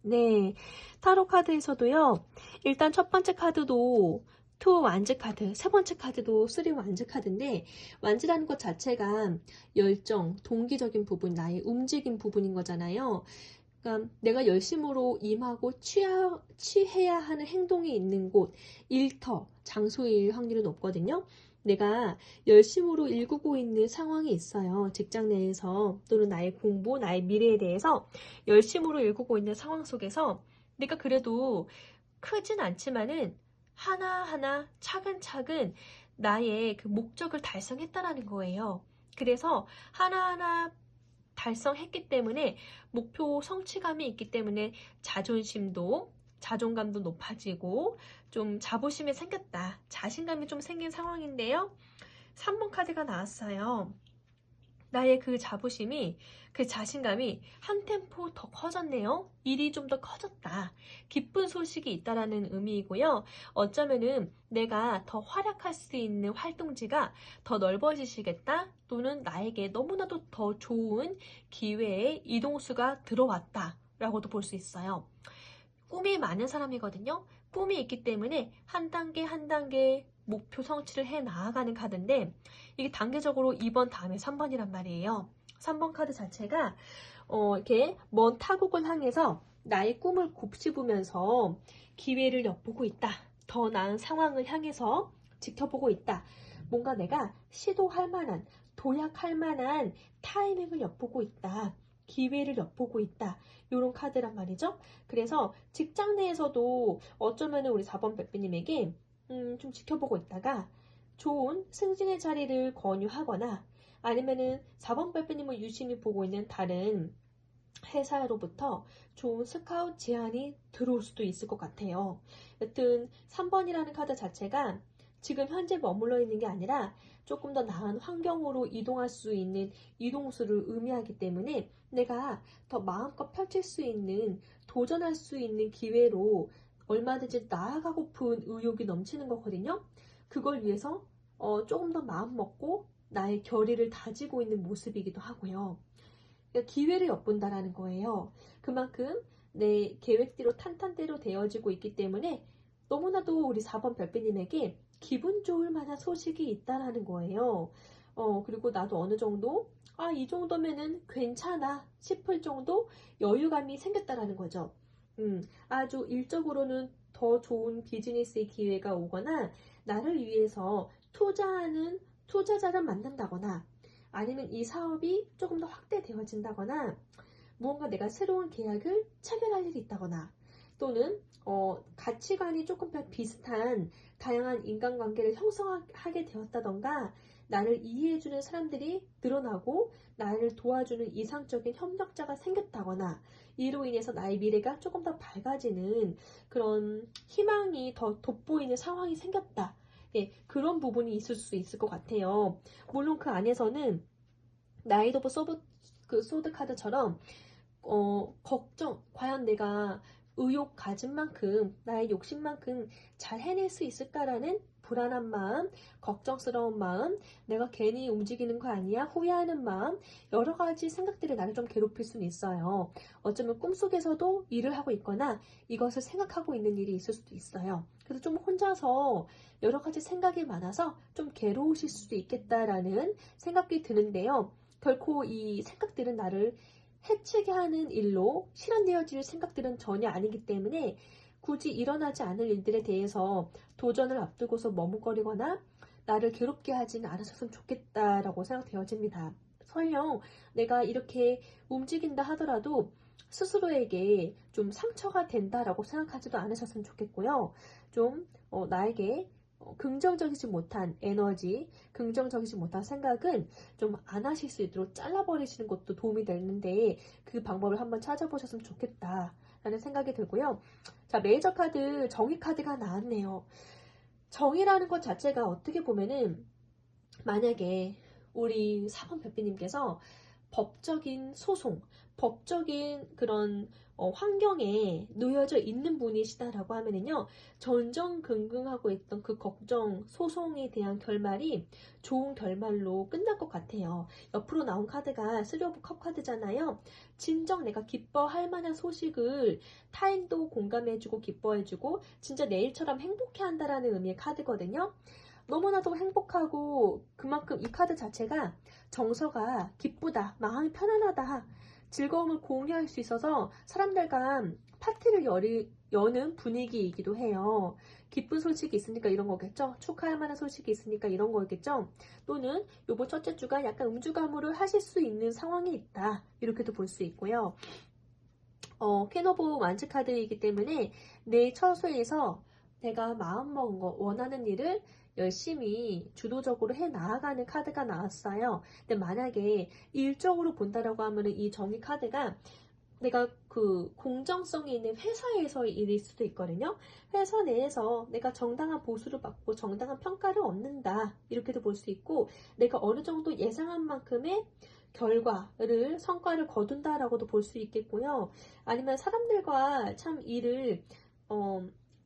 네, 타로 카드에서도요. 일단 첫 번째 카드도 2 완즈 카드, 세 번째 카드도 3 완즈 카드인데 완즈라는 것 자체가 열정, 동기적인 부분, 나의 움직임 부분인 거잖아요. 그러니까 내가 열심으로 임하고 취해야 하는 행동이 있는 곳, 일터, 장소일 확률이 높거든요. 내가 열심으로 일구고 있는 상황이 있어요. 직장 내에서 또는 나의 공부, 나의 미래에 대해서 열심으로 일구고 있는 상황 속에서 내가 그래도 크진 않지만은 하나하나 차근차근 나의 그 목적을 달성했다라는 거예요. 그래서 하나하나 달성했기 때문에 목표 성취감이 있기 때문에 자존감도 높아지고 좀 자부심이 생겼다. 자신감이 좀 생긴 상황인데요. 3번 카드가 나왔어요. 나의 그 자부심이, 그 자신감이 한 템포 더 커졌네요. 일이 좀 더 커졌다. 기쁜 소식이 있다라는 의미이고요. 어쩌면은 내가 더 활약할 수 있는 활동지가 더 넓어지시겠다. 또는 나에게 너무나도 더 좋은 기회의 이동수가 들어왔다. 라고도 볼 수 있어요. 꿈이 많은 사람이거든요. 꿈이 있기 때문에 한 단계 한 단계 목표 성취를 해 나아가는 카드인데 이게 단계적으로 2번 다음에 3번이란 말이에요. 3번 카드 자체가 이렇게 먼 타국을 향해서 나의 꿈을 곱씹으면서 기회를 엿보고 있다. 더 나은 상황을 향해서 지켜보고 있다. 뭔가 내가 시도할 만한, 도약할 만한 타이밍을 엿보고 있다. 기회를 엿보고 있다. 이런 카드란 말이죠. 그래서 직장 내에서도 어쩌면 우리 4번 별빛님에게 좀 지켜보고 있다가 좋은 승진의 자리를 권유하거나 아니면은 4번 별빛님을 유심히 보고 있는 다른 회사로부터 좋은 스카우트 제안이 들어올 수도 있을 것 같아요. 여튼 3번이라는 카드 자체가 지금 현재 머물러 있는 게 아니라 조금 더 나은 환경으로 이동할 수 있는 이동수를 의미하기 때문에 내가 더 마음껏 펼칠 수 있는, 도전할 수 있는 기회로 얼마든지 나아가고픈 의욕이 넘치는 거거든요. 그걸 위해서 조금 더 마음 먹고 나의 결의를 다지고 있는 모습이기도 하고요. 그러니까 기회를 엿본다라는 거예요. 그만큼 내 계획대로 탄탄대로 되어지고 있기 때문에 너무나도 우리 4번 별빛님에게 기분 좋을 만한 소식이 있다라는 거예요. 그리고 나도 어느 정도 이 정도면은 괜찮아 싶을 정도 여유감이 생겼다라는 거죠. 아주 일적으로는 더 좋은 비즈니스의 기회가 오거나 나를 위해서 투자하는 투자자를 만난다거나 아니면 이 사업이 조금 더 확대되어진다거나 무언가 내가 새로운 계약을 체결할 일이 있다거나 또는 가치관이 조금 더 비슷한 다양한 인간관계를 형성하게 되었다던가 나를 이해해주는 사람들이 늘어나고 나를 도와주는 이상적인 협력자가 생겼다거나 이로 인해서 나의 미래가 조금 더 밝아지는 그런 희망이 더 돋보이는 상황이 생겼다. 예, 그런 부분이 있을 수 있을 것 같아요. 물론 그 안에서는 나이트 오브 소드 카드처럼 걱정, 과연 내가 의욕 가진 만큼, 나의 욕심만큼 잘 해낼 수 있을까라는 불안한 마음, 걱정스러운 마음, 내가 괜히 움직이는 거 아니야? 후회하는 마음, 여러 가지 생각들이 나를 좀 괴롭힐 수는 있어요. 어쩌면 꿈속에서도 일을 하고 있거나 이것을 생각하고 있는 일이 있을 수도 있어요. 그래서 좀 혼자서 여러 가지 생각이 많아서 좀 괴로우실 수도 있겠다라는 생각이 드는데요. 결코 이 생각들은 나를 해치게 하는 일로 실현되어질 생각들은 전혀 아니기 때문에 굳이 일어나지 않을 일들에 대해서 도전을 앞두고서 머뭇거리거나 나를 괴롭게 하지는 않으셨으면 좋겠다라고 생각되어집니다. 설령 내가 이렇게 움직인다 하더라도 스스로에게 좀 상처가 된다라고 생각하지도 않으셨으면 좋겠고요. 좀 나에게 긍정적이지 못한 에너지, 긍정적이지 못한 생각은 좀 안 하실 수 있도록 잘라버리시는 것도 도움이 되는데 그 방법을 한번 찾아보셨으면 좋겠다라는 생각이 들고요. 자, 메이저 카드, 정의 카드가 나왔네요. 정의라는 것 자체가 어떻게 보면은 만약에 우리 4번 별빛님께서 법적인 소송, 법적인 그런 환경에 놓여져 있는 분이시다라고 하면은요, 전전긍긍하고 있던 그 걱정, 소송에 대한 결말이 좋은 결말로 끝날 것 같아요. 옆으로 나온 카드가 3 오브 컵 카드잖아요. 진정 내가 기뻐할 만한 소식을 타인도 공감해주고 기뻐해주고 진짜 내일처럼 행복해한다라는 의미의 카드거든요. 너무나도 행복하고 그만큼 이 카드 자체가 정서가 기쁘다, 마음이 편안하다, 즐거움을 공유할 수 있어서 사람들과 파티를 여는 분위기이기도 해요. 기쁜 소식이 있으니까 이런 거겠죠? 축하할 만한 소식이 있으니까 이런 거겠죠? 또는 요번 첫째 주가 약간 음주가무를 하실 수 있는 상황이 있다. 이렇게도 볼 수 있고요. 퀸 오브 완즈 카드이기 때문에 내 처소에서 내가 마음먹은 거, 원하는 일을 열심히 주도적으로 해 나아가는 카드가 나왔어요. 근데 만약에 일적으로 본다라고 하면 이 정의 카드가 내가 그 공정성이 있는 회사에서의 일일 수도 있거든요. 회사 내에서 내가 정당한 보수를 받고 정당한 평가를 얻는다. 이렇게도 볼 수 있고 내가 어느 정도 예상한 만큼의 결과를, 성과를 거둔다라고도 볼 수 있겠고요. 아니면 사람들과 참 일을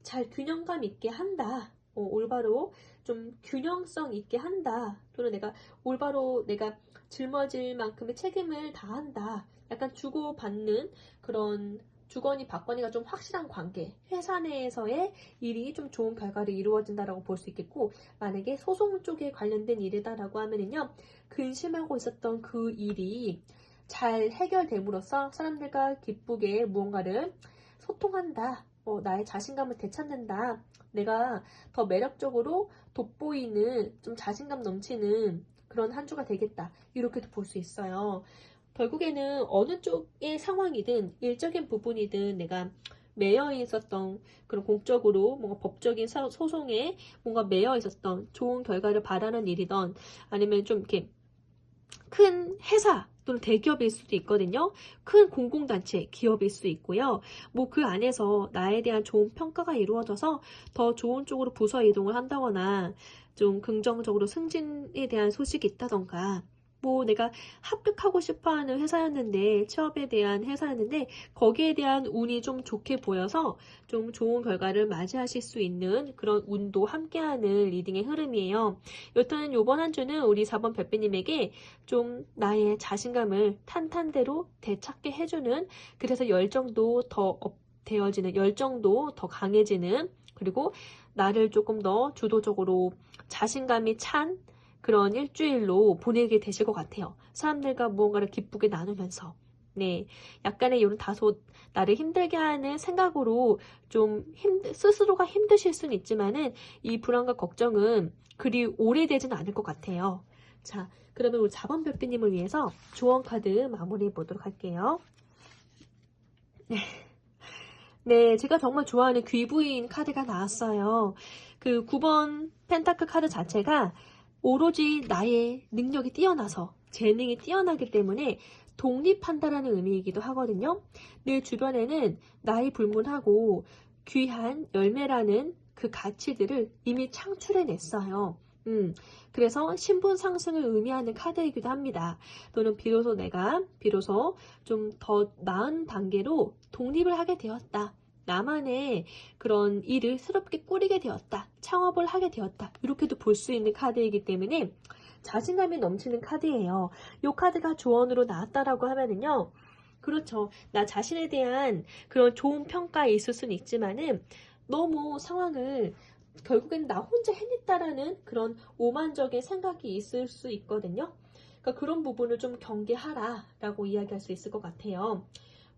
잘 균형감 있게 한다. 올바로 좀 균형성 있게 한다. 또는 내가 올바로 내가 짊어질 만큼의 책임을 다한다. 약간 주고받는 그런 주거니 받거니가 좀 확실한 관계, 회사 내에서의 일이 좀 좋은 결과를 이루어진다라고 볼 수 있겠고, 만약에 소송 쪽에 관련된 일이다라고 하면은요, 근심하고 있었던 그 일이 잘 해결됨으로써 사람들과 기쁘게 무언가를 소통한다. 나의 자신감을 되찾는다. 내가 더 매력적으로 돋보이는 좀 자신감 넘치는 그런 한 주가 되겠다. 이렇게도 볼 수 있어요. 결국에는 어느 쪽의 상황이든 일적인 부분이든 내가 매여 있었던 그런 공적으로 뭔가 법적인 소송에 뭔가 매여 있었던 좋은 결과를 바라는 일이던 아니면 좀 이렇게 큰 회사 또는 대기업일 수도 있거든요. 큰 공공단체, 기업일 수 있고요. 뭐 그 안에서 나에 대한 좋은 평가가 이루어져서 더 좋은 쪽으로 부서 이동을 한다거나 좀 긍정적으로 승진에 대한 소식이 있다던가 뭐 내가 합격하고 싶어하는 회사였는데 취업에 대한 회사였는데 거기에 대한 운이 좀 좋게 보여서 좀 좋은 결과를 맞이하실 수 있는 그런 운도 함께하는 리딩의 흐름이에요. 여튼 이번 한 주는 우리 4번 별빛님에게 좀 나의 자신감을 탄탄대로 되찾게 해주는 그래서 열정도 더 업되어지는 열정도 더 강해지는 그리고 나를 조금 더 주도적으로 자신감이 찬 그런 일주일로 보내게 되실 것 같아요. 사람들과 무언가를 기쁘게 나누면서 네, 약간의 이런 다소 나를 힘들게 하는 생각으로 좀 스스로가 힘드실 수는 있지만은 이 불안과 걱정은 그리 오래되지는 않을 것 같아요. 자, 그러면 우리 4번 별빛님을 위해서 조언 카드 마무리해 보도록 할게요. 네, 제가 정말 좋아하는 귀부인 카드가 나왔어요. 그 9번 펜타클 카드 자체가 오로지 나의 능력이 뛰어나서 재능이 뛰어나기 때문에 독립한다라는 의미이기도 하거든요. 내 주변에는 나이 불문하고 귀한 열매라는 그 가치들을 이미 창출해냈어요. 그래서 신분 상승을 의미하는 카드이기도 합니다. 또는 비로소 좀 더 나은 단계로 독립을 하게 되었다. 나만의 그런 일을 새롭게 꾸리게 되었다. 창업을 하게 되었다. 이렇게도 볼 수 있는 카드이기 때문에 자신감이 넘치는 카드예요. 이 카드가 조언으로 나왔다라고 하면은요. 그렇죠. 나 자신에 대한 그런 좋은 평가에 있을 수는 있지만은 너무 상황을 결국엔 나 혼자 해냈다라는 그런 오만적인 생각이 있을 수 있거든요. 그러니까 그런 부분을 좀 경계하라라고 이야기할 수 있을 것 같아요.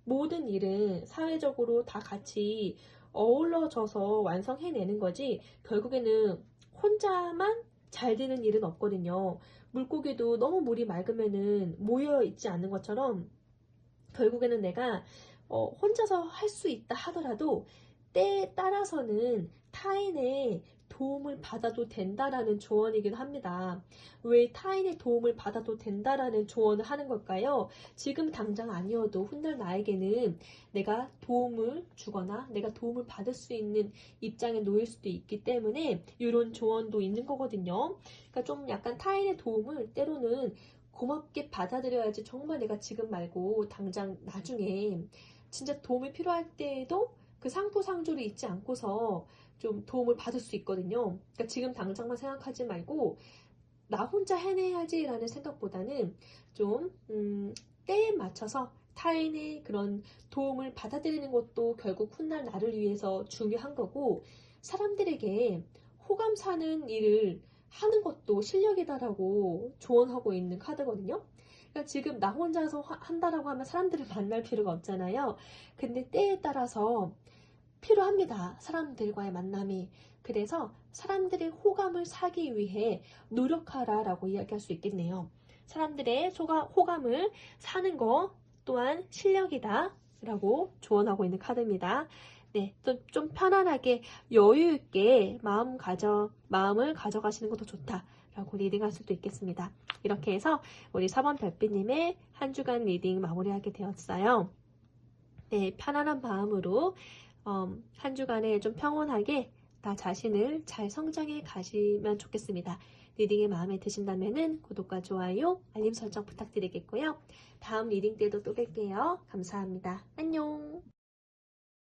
모든 일은 사회적으로 다 같이 어우러져서 완성해내는 거지 결국에는 혼자만 잘 되는 일은 없거든요. 물고기도 너무 물이 맑으면은 모여 있지 않는 것처럼 결국에는 내가 혼자서 할 수 있다 하더라도 때에 따라서는 타인의 도움을 받아도 된다라는 조언이긴 합니다. 왜 타인의 도움을 받아도 된다라는 조언을 하는 걸까요? 지금 당장 아니어도 훗날 나에게는 내가 도움을 주거나 내가 도움을 받을 수 있는 입장에 놓일 수도 있기 때문에 이런 조언도 있는 거거든요. 그러니까 좀 약간 타인의 도움을 때로는 고맙게 받아들여야지 정말 내가 지금 말고 당장 나중에 진짜 도움이 필요할 때에도 그 상부상조를 잊지 않고서 좀 도움을 받을 수 있거든요. 그러니까 지금 당장만 생각하지 말고 나 혼자 해내야지라는 생각보다는 좀 때에 맞춰서 타인의 그런 도움을 받아들이는 것도 결국 훗날 나를 위해서 중요한 거고 사람들에게 호감 사는 일을 하는 것도 실력이다라고 조언하고 있는 카드거든요. 그러니까 지금 나 혼자서 한다라고 하면 사람들을 만날 필요가 없잖아요. 근데 때에 따라서 필요합니다. 사람들과의 만남이. 그래서 사람들의 호감을 사기 위해 노력하라라고 이야기할 수 있겠네요. 사람들의 호감을 사는 거 또한 실력이다 라고 조언하고 있는 카드입니다. 네, 좀 편안하게 여유 있게 마음을 가져가시는 것도 좋다라고 리딩할 수도 있겠습니다. 이렇게 해서 우리 4번 별빛님의 한 주간 리딩 마무리하게 되었어요. 네, 편안한 마음으로 한 주간에 좀 평온하게 나 자신을 잘 성장해 가시면 좋겠습니다. 리딩이 마음에 드신다면 구독과 좋아요, 알림 설정 부탁드리겠고요. 다음 리딩 때도 또 뵐게요. 감사합니다. 안녕.